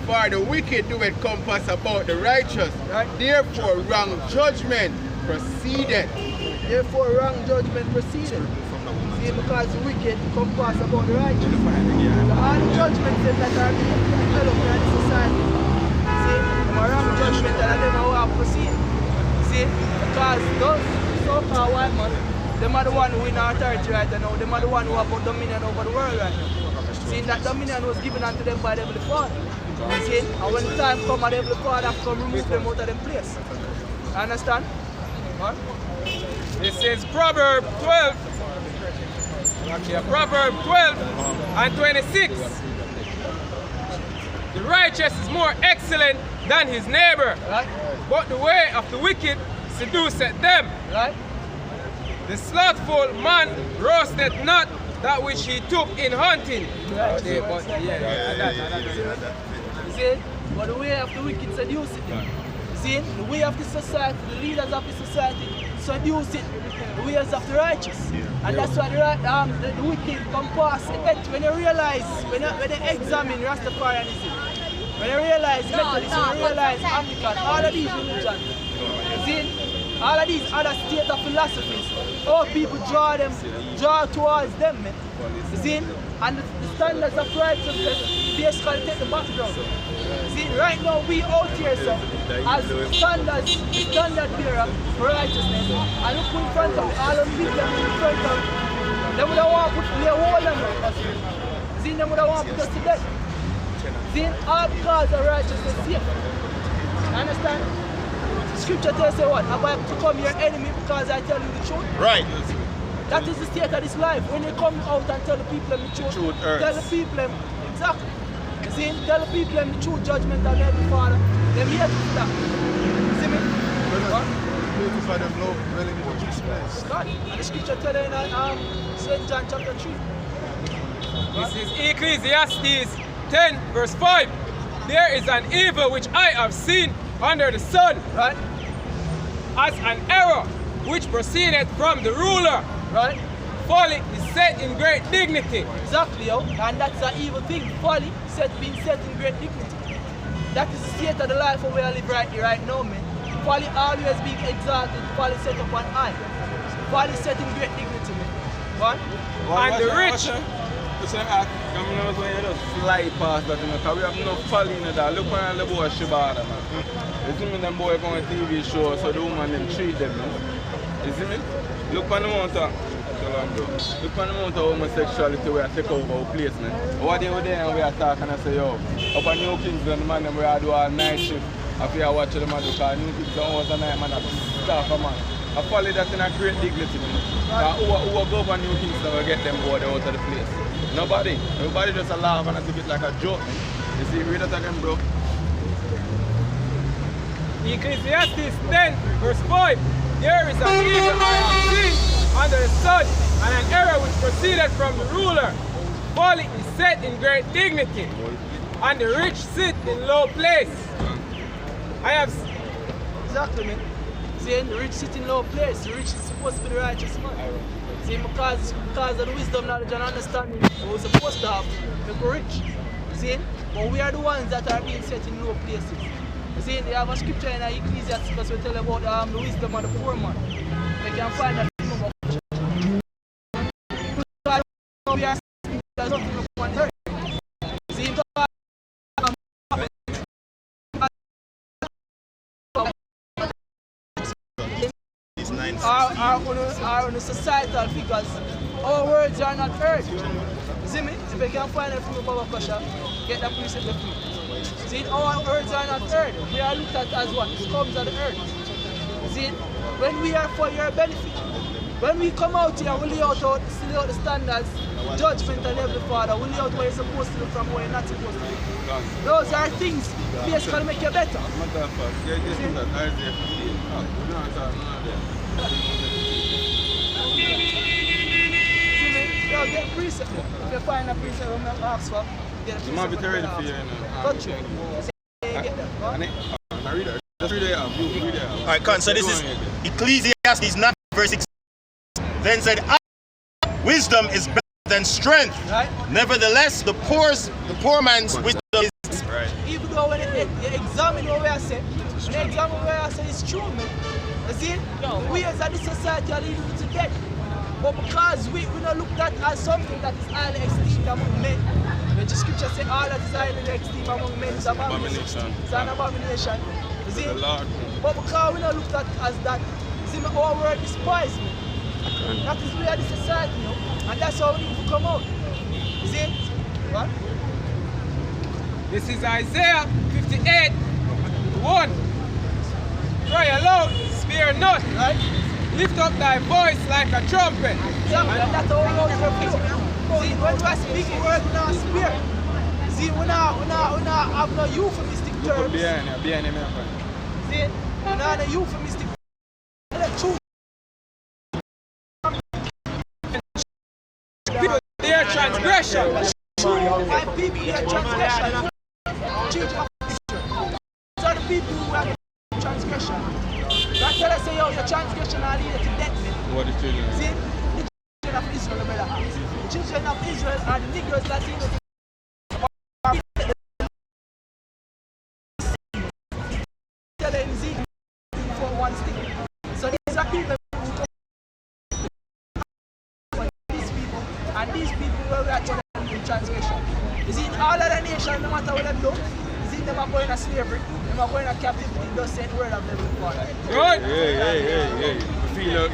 for the wicked do it compass about the righteous. Right. Therefore wrong judgment proceeded. Therefore wrong judgment proceeded. See, because the wicked come pass about the righteous. So all the judgments that are being developed in the society, see, the wrong judgment that they don't have to see. See, because those so-called white men, them are the one who win authority right now. Them are the one who have got dominion over the world right now. See, that dominion was given unto them by the Heavenly Father. See, and when the time comes, the Heavenly Father have to come remove them out of them place. Understand? What? This is Proverbs 12. Proverbs 12 and 26. The righteous is more excellent than his neighbor, Right? but the way of the wicked seduceth them. Right? The slothful man roasteth not that which he took in hunting. Right. See? But the way of the wicked seduce it. See? The way of the society, the leaders of the society seduce it. The ways of the righteous. And that's why the wicked come past it. When you realize, when they examine Rastafarianism, when you realize Methodism, when you realize Anglican, all of these religions, see? All of these other state of philosophies, how people draw towards them, man. See? And the standards of righteousness basically take the background. See, right now we out here, sir, as standard bearer for righteousness, and look in front of all of people in front of them would want to put their whole on us. See, them would want to put us to death. See, all because of righteousness here. Understand? Scripture tells you what? About to become your enemy because I tell you the truth. Right. That is the state of this life. When you come out and tell the people the truth, tell the people exactly. You see, tell the people the true judgment of the Heavenly Father. Them here to stop. See me? For them love, well, in the place. God. And the scripture tell you in St. John chapter 3. This is Ecclesiastes 10 verse 5. There is an evil which I have seen under the sun, Right? as an error which proceeded from the ruler. Right? Folly is set in great dignity. Exactly, yo. And that's an evil thing. Folly being set in great dignity. That is the state of the life where we live right now, man. Folly always being exalted, folly set up on high. Folly set in great dignity, man. What? And the rich. It's like, I'm not going to just fly past that, because we have no folly in that. Look at the boy Shibada, man. You see me, them boy on a TV show, so the woman them treat them, man. You see me? Look on the amount of, look on the amount of homosexuality we are take over our place, man. What they were there and we are talking and say, yo, up on New Kingston, the man, them we are do all night shift. If you are watching them, because New Kingston was a night, man, a staff, man. I follow that in a great dignity, man. Who will go over New Kingston will get them board out of the place? Nobody. Everybody just a laugh and a bit like a joke, man. You see, read that again, bro. Ecclesiastes 10 verse 5. There is an evil I have seen under the sun, and an error which proceeded from the ruler. Folly is set in great dignity, and the rich sit in low place. I have... Exactly, man. See, the rich sit in low place. The rich is supposed to be the righteous man. See, because of the wisdom, knowledge, and understanding we're supposed to have, we're rich. See? But we are the ones that are being set in low places. See, they have a scripture in Ecclesiastes because we tell about the wisdom of the poor man. You can find that in the book. We are nothing upon earth. See, our societal figures, our words are not heard. See me? If you can find it from the Baba Kasha, get that precept of me. See, our words are not heard. We are looked at as what? Scums of the earth. See, when we are for your benefit, when we come out here, we lay out the standards, judgment and every father, we lay out what you're supposed to do from what you're not supposed to do. Those are things basically make you better. Matter of fact, you see that Isaiah 15. We don't talk none of See me? Yo, get a precept. If you find a precept, I'm going to ask for, get a precept. You might be ready for you, you know. Got you. Get that. I read it. Just read it out. Read it out. All right, Con, so this is Ecclesiastes 9 verse 6. Then said, wisdom is better than strength. Right? Nevertheless, the poor man's wisdom is right. Even though when you examine what we are saying, when you examine what we are saying, it's true, man. You see, the ways of this society are leading to death. But because we don't look at as something that is highly esteemed among men, when the scripture says all that is highly esteemed among men is abomination. It's an abomination. You see? But because we don't look at as that, you see, our word despise me. That is where the society, you know, and that's how we need to come out. You see? What? This is Isaiah 58, 1. Cry aloud, spare not. Right? Lift up thy voice like a trumpet. Exactly, and that's how we know to see, when we are speaking word, we not spare. See, we not have no euphemistic terms. Behind him, See, we not have no euphemistic terms. People, their transgression. My people, their transgression. Children of Israel. These are the people who are transgression. That's why I say, yo, your transgression are leading to death, man. What the children? See, the children of Israel, brother. The children of Israel are the Negroes, Latinos. For one stick. So these are people who come. These people, and these people were actually in transgression. You see, in all other nations, no matter what they do, you see, them are going to slavery, them are going to captivity, thus say the word of them before. Good. Hey. Feel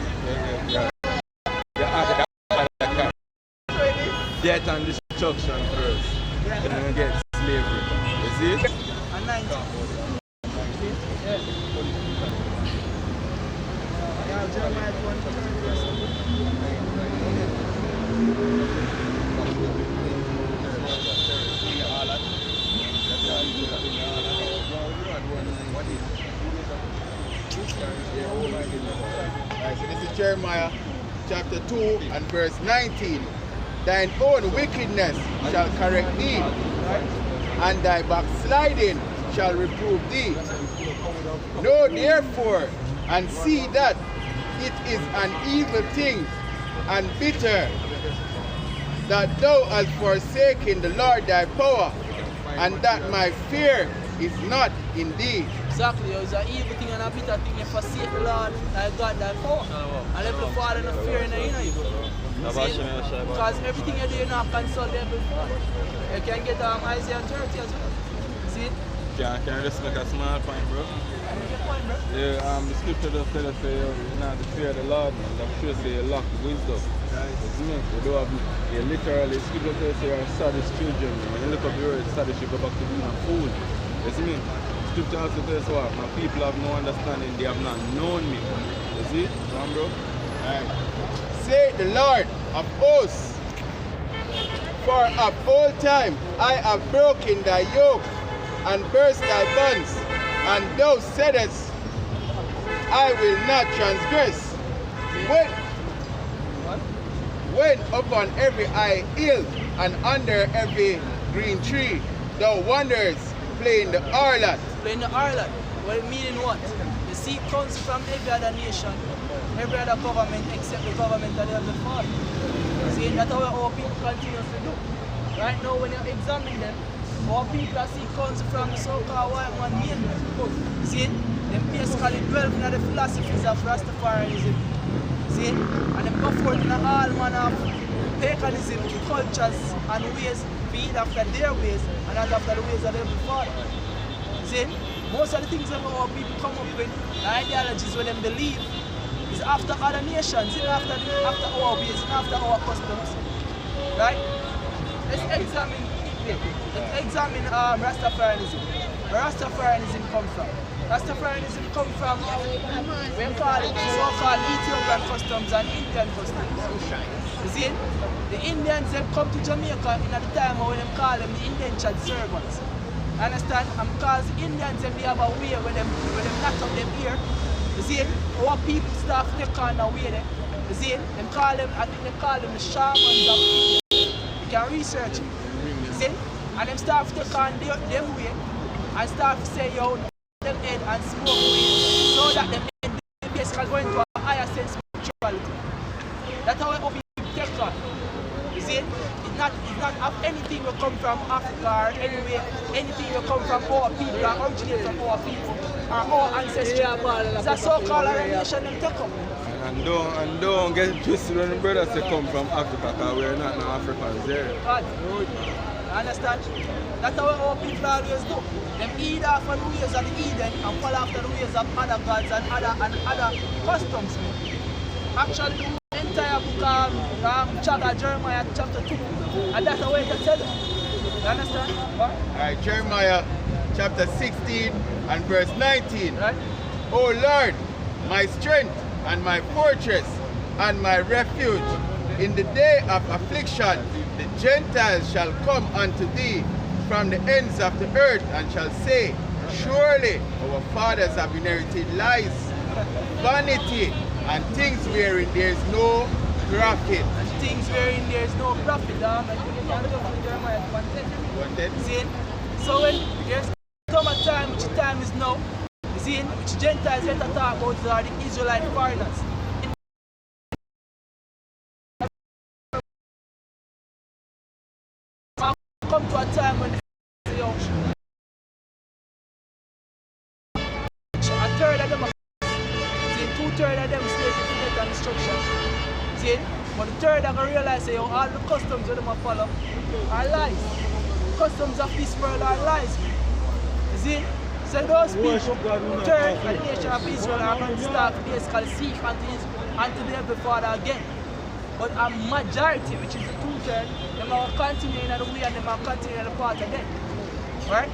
death and destruction first. And then get slavery. You see? And 90. Yeah, Jeremiah Alright, so this is Jeremiah chapter 2 and verse 19. Thine own wickedness shall correct thee, and thy backsliding shall reprove thee. Know therefore and see that it is an evil thing and bitter that thou hast forsaken the Lord thy power, and that my fear is not in thee. Exactly, it's an evil thing and a bitter thing. You forsake the Lord, thy God, thy power. And let the Father not fear in you. Because everything you do, you not consult them before. You can get Isaiah 30 as well. See it? Can I just make a small point, bro? Point, bro. Yeah, the scripture just tell us you not to fear the Lord, man. That sure say you lack wisdom. You don't have, you literally, scripture says you are sadist children. When you look up the word sadist, you go back to being a fool. You see me? Scripture also says what? My people have no understanding, they have not known me. You see? Come on, bro? Alright. Say the Lord of hosts, for of old time I have broken thy yoke and burst thy bonds, and thou saidest, I will not transgress. When upon every high hill and under every green tree thou wanderest, playing the harlot. Playing the harlot. Well, meaning what? The seed comes from every other nation, every other government except the government that they have the Father. See, that's how our people continue to do. Right now, when you examine them, our people that see comes from the so-called white man mainland. See, them basically dwell in the philosophies of Rastafarianism. See, and them go forth in all manner of paganism, cultures and ways, be it after their ways and not after the ways of their Father. See, most of the things that our people come up with, the ideologies where them believe, is after other nations, it's after our ways, it's after our customs. Right? Let's examine Rastafarianism. Where Rastafarianism come from? Rastafarianism come from we call it so-called Ethiopian customs and Indian customs. You see, the Indians they come to Jamaica in at the time when they call them the indentured servants. Understand? And because the Indians they have a way where them knock up them ear. You see, our people start to take on a way there. You see, them call them, I think they call them the shamans of India. You can research it. You see? And them start to take on them way and start to say, yo, them head and smoke weed so that them head basically going to a higher sense of spirituality. That's how our people take on. You see? It's not of anything will come from Africa or anywhere, anything will come from our people or originate from our people or our ancestry. It's a so-called nation them take up. And don't get it twisted when the brothers say come from Africa, because we're not no Africans there. God, you understand? That's how our people always do. Them eat off on the ways of the Eden and fall after the ways of other gods and other customs. Actually, the entire book of Jeremiah chapter 2. And that's the way to tell it. You understand? What? Alright, Jeremiah chapter 16 and verse 19. Right? O Lord, my strength and my fortress and my refuge, in the day of affliction, the Gentiles shall come unto thee from the ends of the earth and shall say, surely our fathers have inherited lies, vanity, and things wherein there is no profit. And things wherein there is no profit. Jeremiah 1:10. See? So when there's come a time, which time is now, see, which Gentiles get to talk about are the Israelite foreigners. Come to a time when a third of them are see, 2/3 of them slaves to death and destruction. See? But the third are gonna realize say, all the customs that them follow are lies. Customs of this world are lies. See? So those people, the third of the nation of Israel are going to start to basically seek unto the Heavenly Father again. But a majority, which is the 2/3, them are continuing in the way and them are continuing in the path again. Right?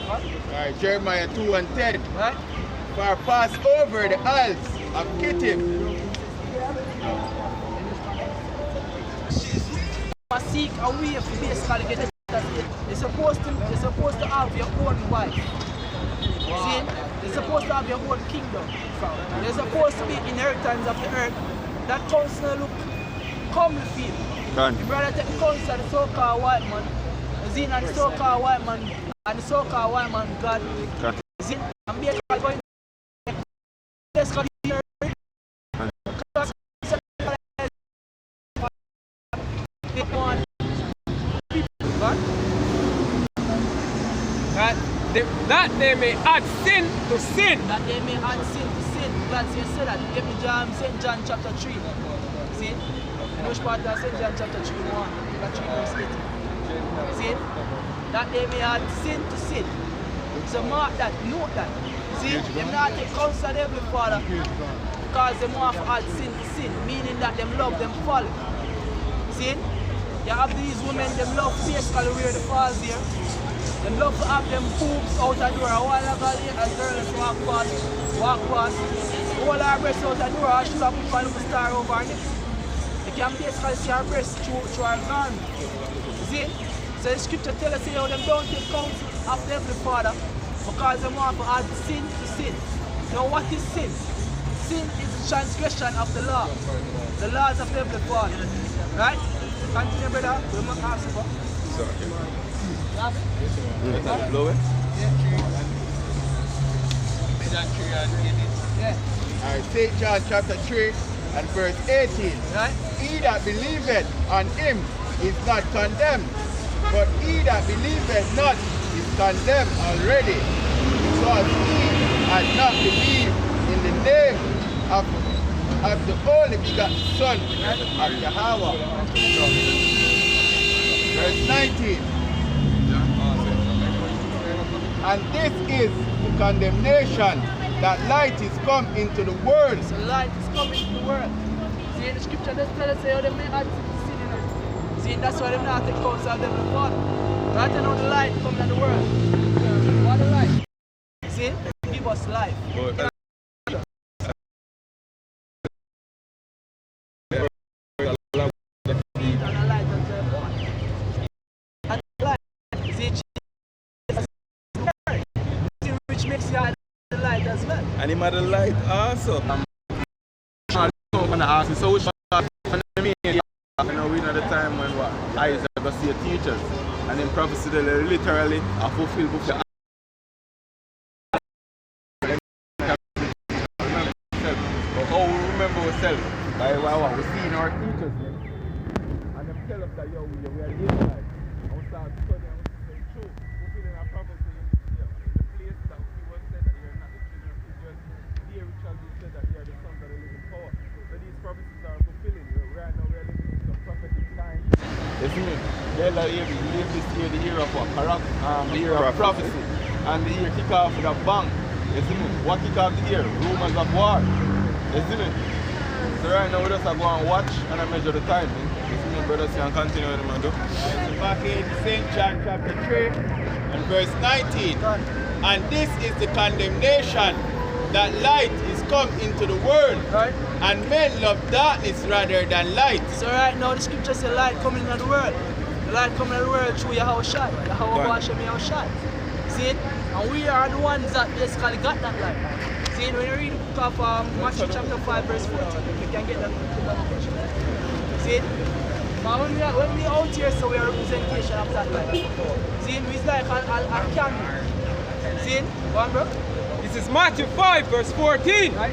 Alright, Jeremiah 2 and 10. Right? For pass over the isles of Kittim. Seek a way to basically get it. You're supposed to have your own wife. See? You're supposed to have your own kingdom. You're supposed to be inheritance of the earth. That counsel look come with you. You rather take the counsel of the so-called white man. See? And the so-called white man and the so-called white man God. See? And basically going basically that they may add sin to sin. That they may add sin to sin. God said that. Give me St. John chapter 3. See? In which part of St. John chapter 3, 3 verse 8. See? That they may add sin to sin. So mark that, note that. See? Them not take counsel of the Heavenly Father because they want to add sin to sin, meaning that them love them folly. See? You have these women, them love basically wear the falls here. They love to have them boobs out the door. A while ago, a girl is walk past. All her breasts out the door, she should have put one little star over her neck. You can basically see her breasts through her garment. See? So the scripture tells us how them don't take counsel of the Heavenly Father because they want to add sin to sin. Now what is sin? Sin is the transgression of the law. The laws of the Heavenly Father. Right? Continue, brother. We must ask you. Blow it? Yeah. Alright, St. John chapter 3 and verse 18. Right? He that believeth on him is not condemned, but he that believeth not is condemned already, because he had not believed in the name of the only begotten Son of Yahweh. Verse 19. And this is the condemnation, that light is come into the world. So light is coming into the world. See, the scripture just tells us how they may add sin in it. See, that's why they not take counsel of them before. Right now the light coming in the world. What the light? See, give us life. And him had the light also. I'm going to ask you, so which one we know the time when what? Isaac go see the teachers. And in prophecy they literally are fulfilled with the but how we remember ourselves by what we see in our teachers. And them tell us that yo, we are the Israelites. And we start studying and we say true, fulfilling our prophecy in the place that we was said that you're not the children of Israel. Here it shall be said that you are the sons of the living power. You see me? The elder year, we live this year, the year of what? The year of prophecy. And the year kick off with a bang. You see me? What kick off the year? Rumors of war. You see me? So right now we just are going to watch and I measure the time. You see me, brothers, you can continue with them, do. So back in St. John chapter 3 and verse 19. And this is the condemnation, that light is come into the world, Right? and men love darkness rather than light. So right now the scripture says light coming into the world. The light coming into the world through your house shot. The house of your house shot. See it? And we are the ones that basically got that light. See it? When you read the book of Matthew chapter 5 verse 14, you can get that. See it? But when we out here, so we are a representation of that light. See it? It's like a candle. See it? Go on, bro. This is Matthew 5 verse 14. Right?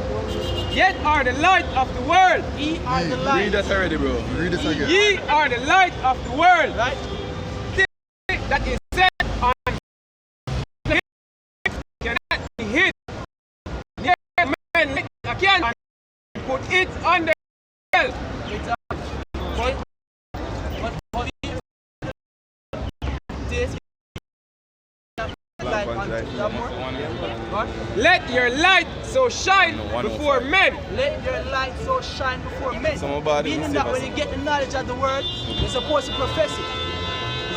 Yet are the light of the world. Ye are the light. Read that already, bro. Read this again. Ye are the light of the world. Right? That is set on the hill cannot be hid. Yet men light a candle and put it under the hill. It's but this light on that more. What? Let your light so shine before men. Let your light so shine before men. Somebody Meaning will that save when us. you get the knowledge of the word, you're supposed to profess it.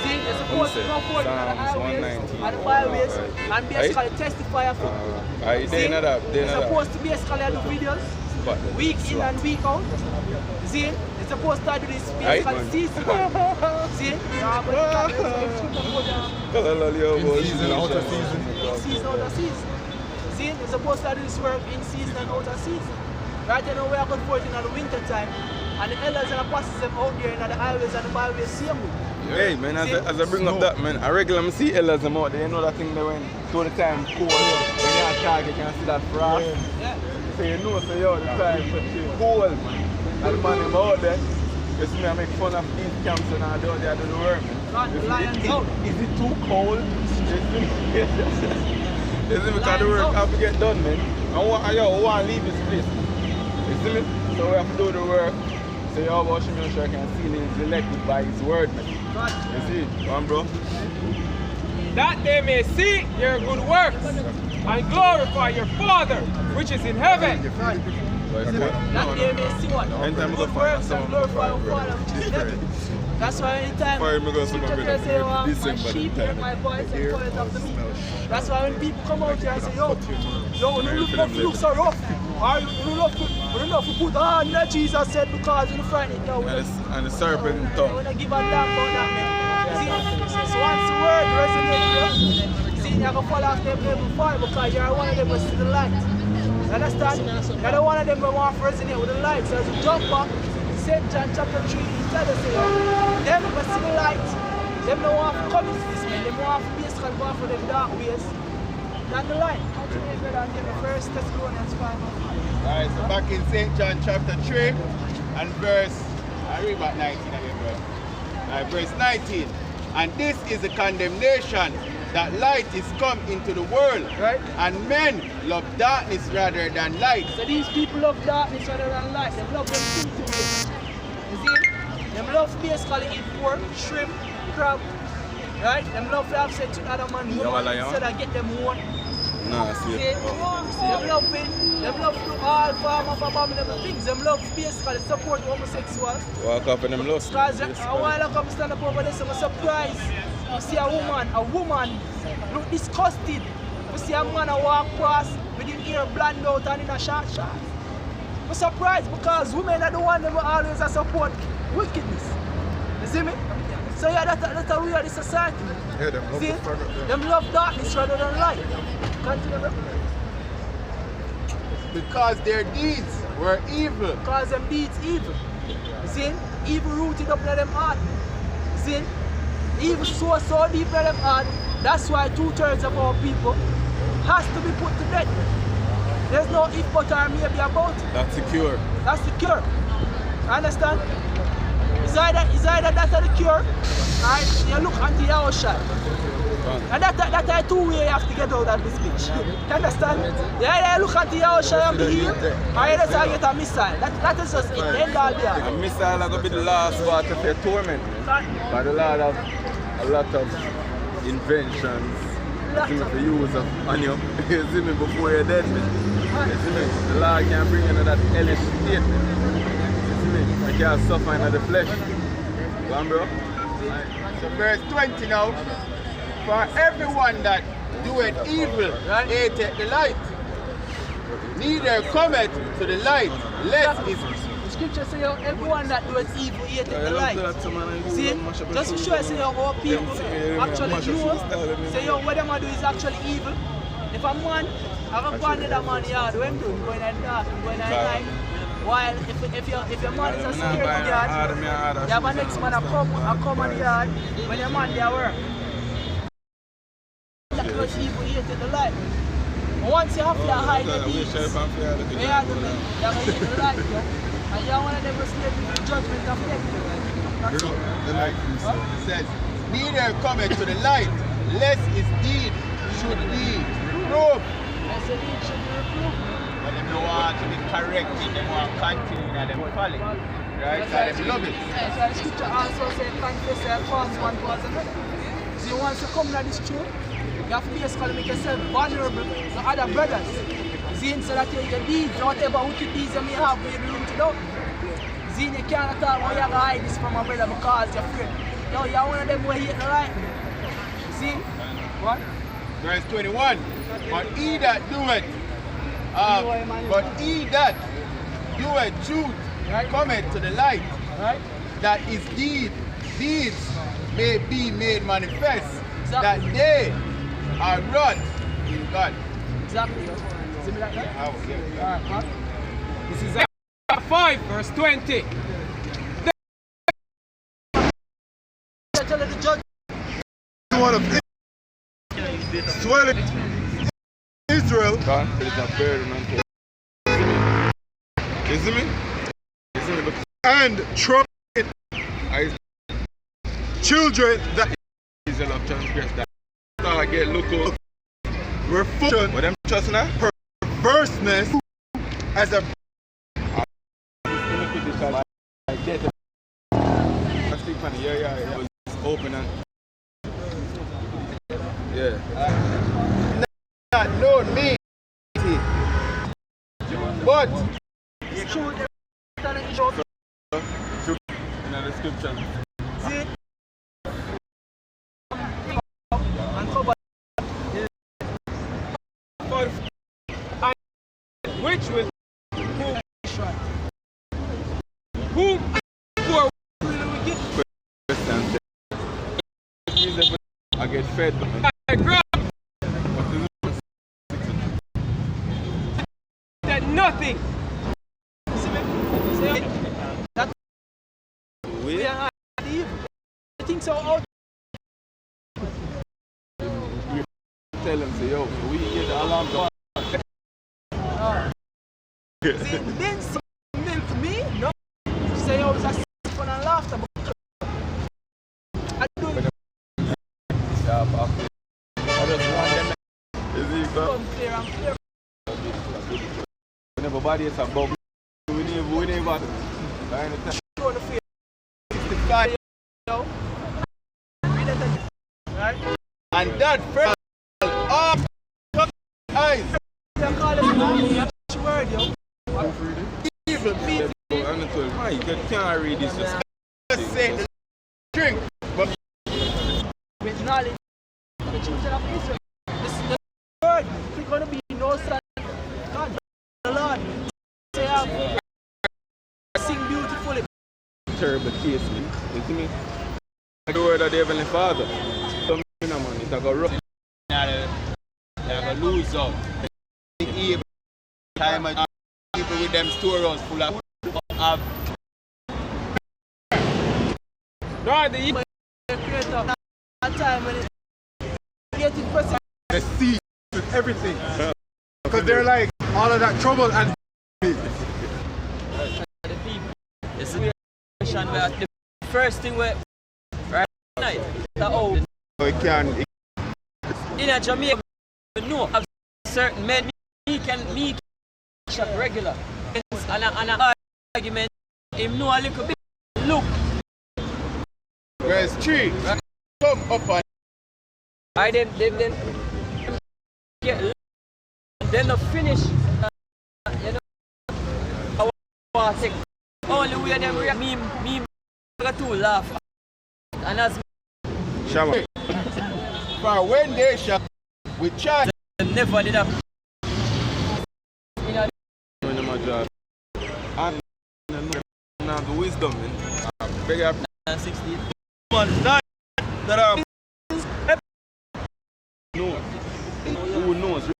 See, you're supposed to come forward on the highways and the byways and basically testify of it. See, you're supposed to basically do videos week in and week out. See, you're supposed to do this basically season. See, Season, out of season. in season, out of season. See, you're supposed to do this work in season and out of season. Right now we are going forth in the winter time, and the elders and apostles them out there in the highways and the byways same way. Hey man, as I bring up that man, I regularly see elders them out there, you know that thing they went to the time cool. When you're at target, you can see that frost. Yeah. So you know, so yo, the time cold. And the man them out there, you see me, I make fun of these camps and I do the work. God, the lions out. Is it too cold? You see me, because the work have to get done, man. I want to leave this place. You see me? So we have to do the work. So you have to make sure I can seal his elected by his word, man. You see? Come on, bro. That they may see your good works and glorify your Father which is in heaven. That day may see what? Good works and glorify our Father which is in heaven. That's why anytime scripture say, my sheep hear my voice and follow after me. That's why when people come out here and say, yo, you look so rough. Or you love to put on that Jesus said because you're frightened. No, And the serpent in tongue. we don't give a damn about that, man. See, so once the word resonates with you, see, you're going to fall off them level 5 because you're one of them who see the light. You understand? You're the one of them who want to resonate with the light. So as you jump back, St. John chapter 3, he tells us, them who see the light, them don't want to come into this, man. Them want to basically go for them dark ways. Not the light. Continue further and give the first Thessalonians 5. Alright, so back in St. John chapter 3 and verse, I read about 19 again, bro. Alright, verse 19. And this is the condemnation, that light is come into the world, Right? and men love darkness rather than light. So these people love darkness rather than light. They love them things to eat. You see? They love basically eat pork, shrimp, crab. Right? They love to have sex with other man instead of get them one. No, I see it. Them love to do all form of abominable things. Them love basically support homosexuals. Walk up in them lost. Because a while ago I stand up over there, so I'm surprised. You see a woman look disgusted. You see a man walk past with his hair blonde out and in a short shorts. I'm surprised because women are the one that always support wickedness. You see me? So yeah, that's a weird society. Yeah, them love See? to forget them. Them love darkness rather than light. Continue, bro. Because their deeds were evil. Because them deeds evil. You see? Evil rooted up in them heart. You see? Evil so deep in them heart. That's why 2/3 of our people has to be put to death. There's no if but or maybe about it. That's secure. That's the cure. Understand? You It's either that or the cure, right? You look unto your shot. And that's the two way you have to get out of this bitch. You understand? You either look unto your shot and be healed, or you just get a missile. That is just it. End all there. A missile is going to be the last part of your torment. But a lot of inventions, you see, the use of on you, you see me, before you're dead. You see me? The Lord can bring you into that hellish state. You see me? You can't suffer in the flesh. Go on, bro. So verse 20 now. For everyone that doeth evil hateth the light, neither cometh to the light, lest his... The scripture says everyone that doeth evil hateth the light. See, just to show us how people actually know, say what them do is actually evil. If a man have a partner that man yard, what him do? Going at dark, going at night. While if your man is a security guard, you have a next man that come on the yard when your man there work. That much evil hated the light. Once you have to hide the deeds, you have to hate the light, yo. And you want to never slave into the judgment of death. It says, neither cometh to the light, lest his deed should be reproved. Lest the deed should be reproved. But them don't want to be corrected, they want to continue in them folly. Right? So they love it. So the scripture also says, confess your faults one towards another. So once you come to this truth, you have to basically make yourself vulnerable to other brothers. See, so that your deeds, whatever wicked deeds you may have, you have room to do. See, you can't talk about you have to hide this from a brother because you're afraid. No, you're one of them who hate the light. See? What? Verse 21. But he that doeth truth cometh to the light, that his deeds may be made manifest, that they are wrought in God. Exactly. See me like that? This is Isaiah 5, verse 20. Tell the judge. One of swelling Israel. You see me? And trouble children that Israel of transgress that I get local. were full What them trust now? perverseness as a Yeah. It's open and yeah. Not known me, but It's true. In the scripture. See? And cover. Which will whom for I get fed. I grab that nothing. That we are evil. I think so. Out. Tell them, say, yo, we get the alarm clock. See, then see milk me, no. Say I was a fun and laughter, but I do it. I just want them. Is it Come clear and clear. Whenever body is above, we never. Show the face. 65. Yo. Read it again. Right? And that fell off eyes. They call it a word, yo. Evil people You can't read this. just say the drink, but With knowledge, the children of Israel. This is the word. We're going to be no son. God, the Lord. Say, sing beautifully. Terrible case, man. You see me? The word of the Heavenly Father. Some man, it's a go rough. they're gonna lose out. Evil time of people with them storehouses full of God, the evil Creator. That time when it getting person. the seed and everything. Because they're like all of that trouble and The people. It's a nation where the first thing we right night. We can. In a Jamaica, we know have certain men he can shop regular. And an argument, him know a little bit. Look. Verse 3. Come up on. I then get then the finish. You know, I think only way them me got to laugh. And as Shama. For when they shall, we charge. Never did that. And now the wisdom, man. Big up. 16. Man, that are no. Who knows?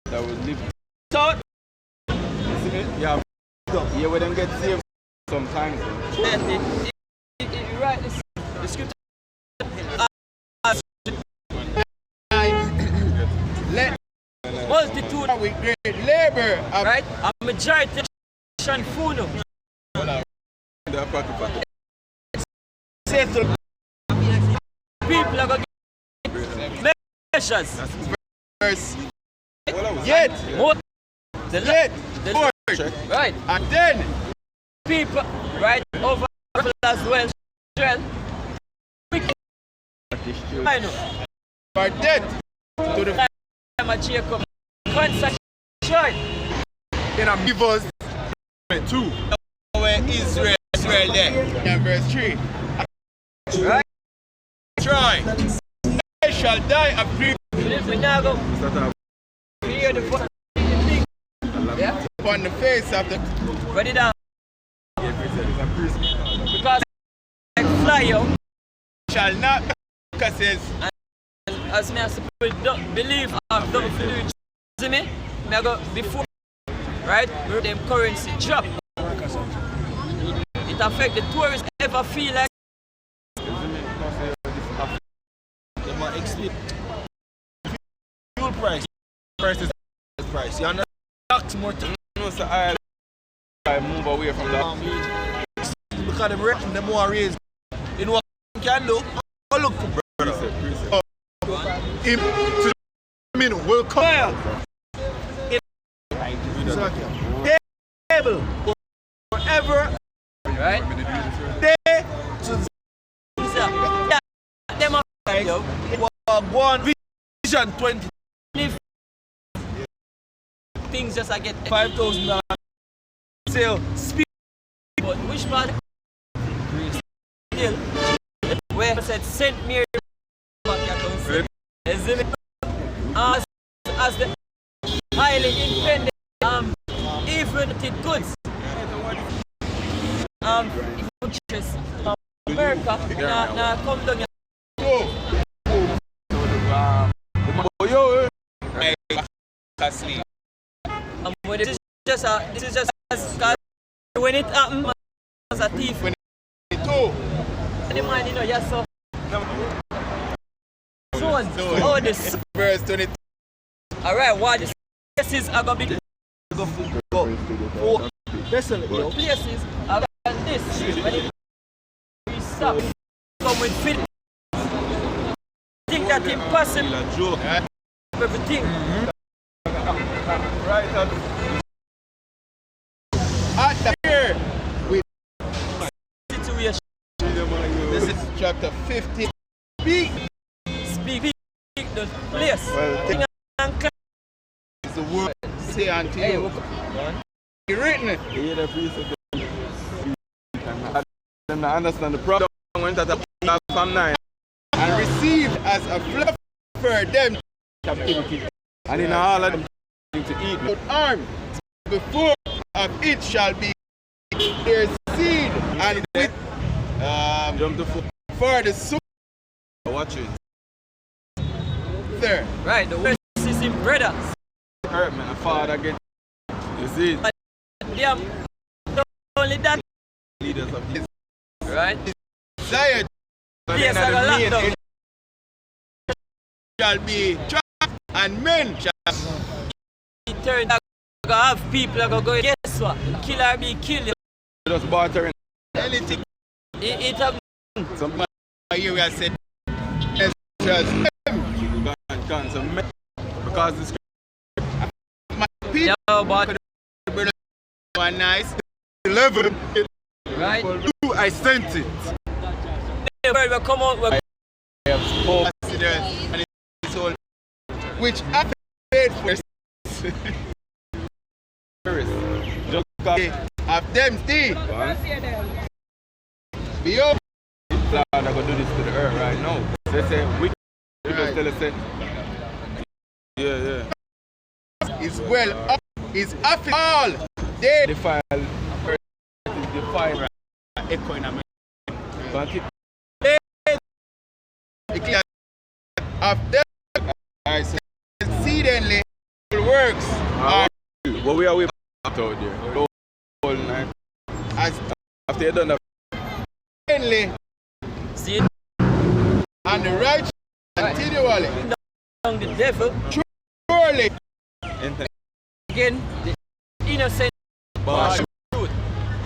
That was living. So, Yeah, yeah, we them get saved sometimes. you write the scripture. Let Multitude with great labor of right? A majority funo. say to People are going to get measures. verse. Yet, More yet, right? and then People right over as well. I know. for death to the I'm a Jacob. Concentration. In a Beavers 2. where Israel there. And verse 3. Right? Try. They shall die of grief We now go. Hear the fucking thing. Yeah? upon the face of the Ready down. Because like fly out. shall not curses. As me as people don't believe I've done for you. See me? Me I go before, right? Them currency drop. It affect the tourists ever feel like Fuel price. Price. You understand? Tax more to so I move away from that. Because them rich, them more raised. You know what you can do? Go look for brother. Him to the will come. Table forever. right? Day to Them are yo. one vision 20. Things just I get 5,000 sale speed. but which part still where said St. Mary as the highly independent even the goods interest America now come down but this is just when it happens as a thief the man you know yes so oh this verse 22. alright what the places are gonna be Desolate, yo. places are gonna this when it we stop come with fit think that impossible everything Right up. At the here with situation this is chapter 15. Speak speak the place Well, thing and is the word say unto hey you. look on Written it. You hear the priest them not understand the problem went at the from 9 and received as a fluff for them captivity. and in all of them to eat. But arm before of it shall be their seed and with Jump the foot. for the soup Watch it. there. right the west is in brother Hurt man, a father get. You see it? them not only that Leaders of this. right Desired yes I got locked down shall be trapped and men shall turn I have people that go guess what kill or be killed Just bartering. Anything It have Some here we are said. because the yeah, but One nice. 11, right. I sent it. We come out with And it's all which I paid for. just because Of them still. Be up. plan are gonna do this to the earth right now. They say we Right. tell us say, yeah. Is well up. Is up all. They Defile earth is defile economy. but it Declare of them. Exceedingly works are what we are with out there. All night. as After you done that, plainly see and the righteous continually. down the devil Surely again. The innocent but